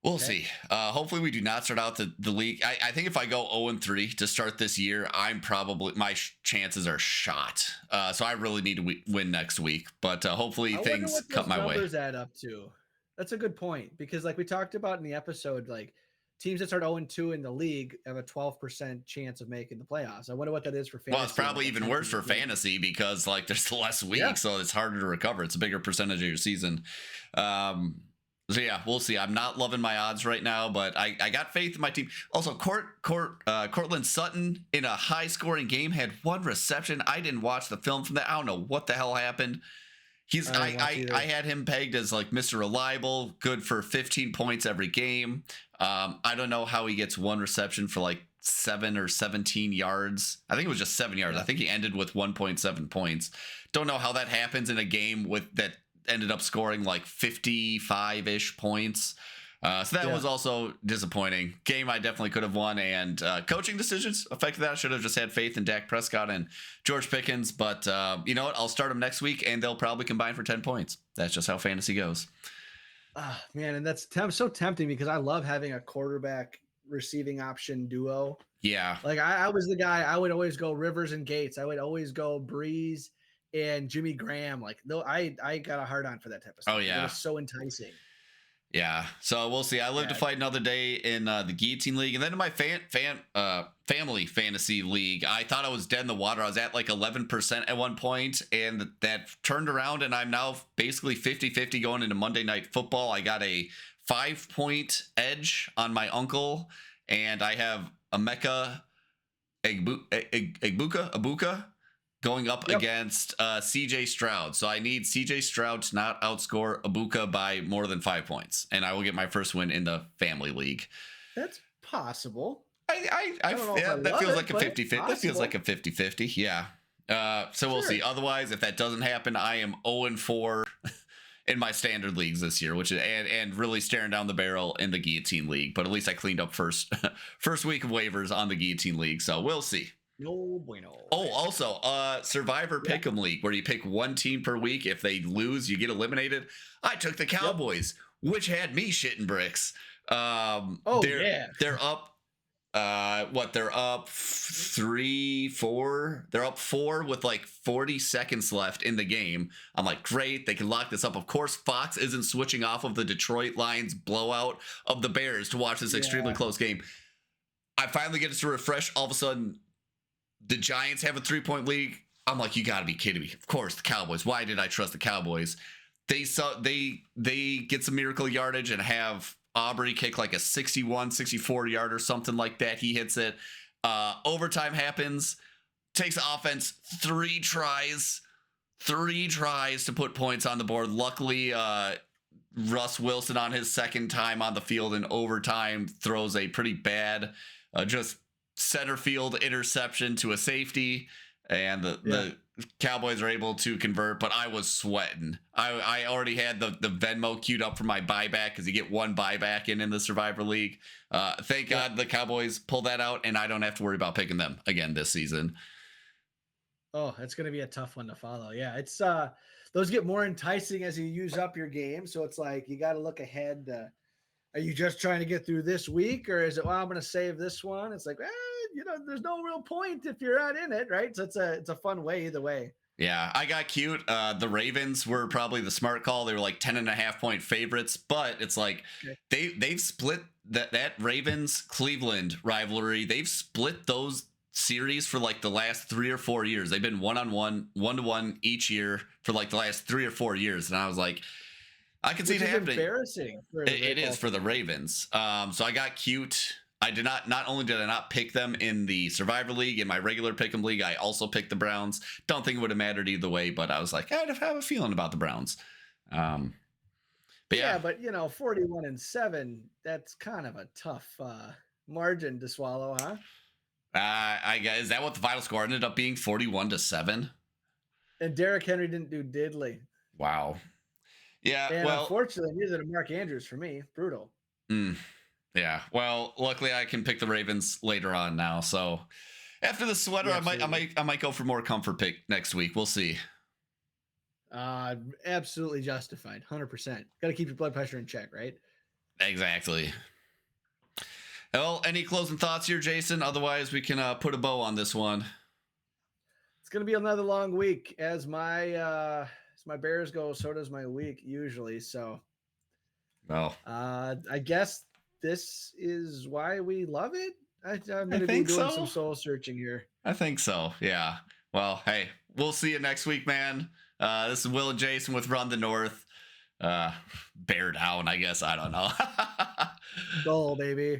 We'll see. Hopefully we do not start out the league. I think if I go 0-3 to start this year, my chances are shot. So I really need to win next week. But hopefully things cut my way. Numbers add up to. That's a good point because, like we talked about in the episode, like teams that start 0-2 in the league have a 12% chance of making the playoffs. I wonder what that is for fantasy. Well, it's probably even worse for fantasy because like there's less weeks, so it's harder to recover. It's a bigger percentage of your season. So yeah, we'll see. I'm not loving my odds right now, but I got faith in my team. Also, Cortland Sutton in a high-scoring game had one reception. I didn't watch the film from that. I don't know what the hell happened. He's I don't watch either. I had him pegged as like Mr. Reliable, good for 15 points every game. I don't know how he gets one reception for like 7 or 17 yards. I think it was just 7 yards. I think he ended with 1.7 points. Don't know how that happens in a game with that ended up scoring like 55-ish points. So that was also disappointing. Game I definitely could have won, and coaching decisions affected that. I should have just had faith in Dak Prescott and George Pickens, but you know what? I'll start them next week, and they'll probably combine for 10 points. That's just how fantasy goes. Man, and that's so tempting because I love having a quarterback receiving option duo. Yeah. Like I was the guy, I would always go Rivers and Gates. I would always go Breeze and Jimmy Graham. Like, no, I got a hard on for that type of stuff. Oh, yeah. It was so enticing. Yeah, so we'll see. I live to fight another day in the Guillotine League, and then in my family fantasy league, I thought I was dead in the water. I was at like 11% at one point, and that turned around, and I'm now basically 50-50 going into Monday Night Football. I got a 5-point edge on my uncle, and I have Emeka Egbuka going up against CJ Stroud. So I need CJ Stroud to not outscore Ibuka by more than 5 points, and I will get my first win in the family league. That's possible. That feels like a 50-50. That feels like a 50-50. Yeah. So we'll see. Otherwise, if that doesn't happen, I am 0-4 in my standard leagues this year, which is and really staring down the barrel in the Guillotine League. But at least I cleaned up first week of waivers on the Guillotine League. So we'll see. No bueno. Oh, also, Survivor Pick'em League, where you pick one team per week. If they lose, you get eliminated. I took the Cowboys, which had me shitting bricks. They're up. They're up 3-4. They're up 4 with like 40 seconds left in the game. I'm like, great, they can lock this up. Of course, Fox isn't switching off of the Detroit Lions blowout of the Bears to watch this extremely close game. I finally get it to refresh. All of a sudden, the Giants have a 3-point lead. I'm like, you got to be kidding me. Of course, the Cowboys. Why did I trust the Cowboys? They get some miracle yardage and have Aubrey kick like a 64 yard or something like that. He hits it. Overtime happens. Takes the offense 3 tries to put points on the board. Luckily, Russ Wilson on his second time on the field in overtime throws a pretty bad just center field interception to a safety, and the Cowboys are able to convert, but I was sweating. I already had the Venmo queued up for my buyback because you get one buyback in the Survivor League. Thank God the Cowboys pulled that out, and I don't have to worry about picking them again this season. Oh, it's going to be a tough one to follow. Yeah, it's those get more enticing as you use up your game. So it's like you got to look ahead. Are you just trying to get through this week, or is it, well, I'm going to save this one? It's like, there's no real point if you're not in it, right? So it's a fun way either way. Yeah, I got cute. The Ravens were probably the smart call. They were like 10.5-point favorites, but it's like they've split that Ravens Cleveland rivalry. They've split those series for like the last 3 or 4 years. They've been 1-on-1, 1-to-1 each year for like the last 3 or 4 years, and I was like, I can see it happening. Embarrassing. It is for the Ravens. So I got cute. I did not only did I not pick them in the Survivor League, in my regular Pick'em League, I also picked the Browns. Don't think it would have mattered either way, but I was like, I have a feeling about the Browns. But yeah, but 41-7, that's kind of a tough margin to swallow, huh? I guess, is that what the final score ended up being? 41-7. And Derrick Henry didn't do diddly. Wow. Yeah. And unfortunately, neither did Mark Andrews for me. Brutal. Yeah. Well, luckily I can pick the Ravens later on now. So after the sweater, I might go for more comfort pick next week. We'll see. Absolutely justified. 100%. Got to keep your blood pressure in check, right? Exactly. Well, any closing thoughts here, Jason? Otherwise, we can put a bow on this one. It's going to be another long week. As my Bears go, so does my week usually. So, well, I guess this is why we love it. I'm going to be doing some soul searching here. I think so. Yeah. Well, hey, we'll see you next week, man. This is Will and Jason with Run the North. Bear down, I guess. I don't know. Goal, baby.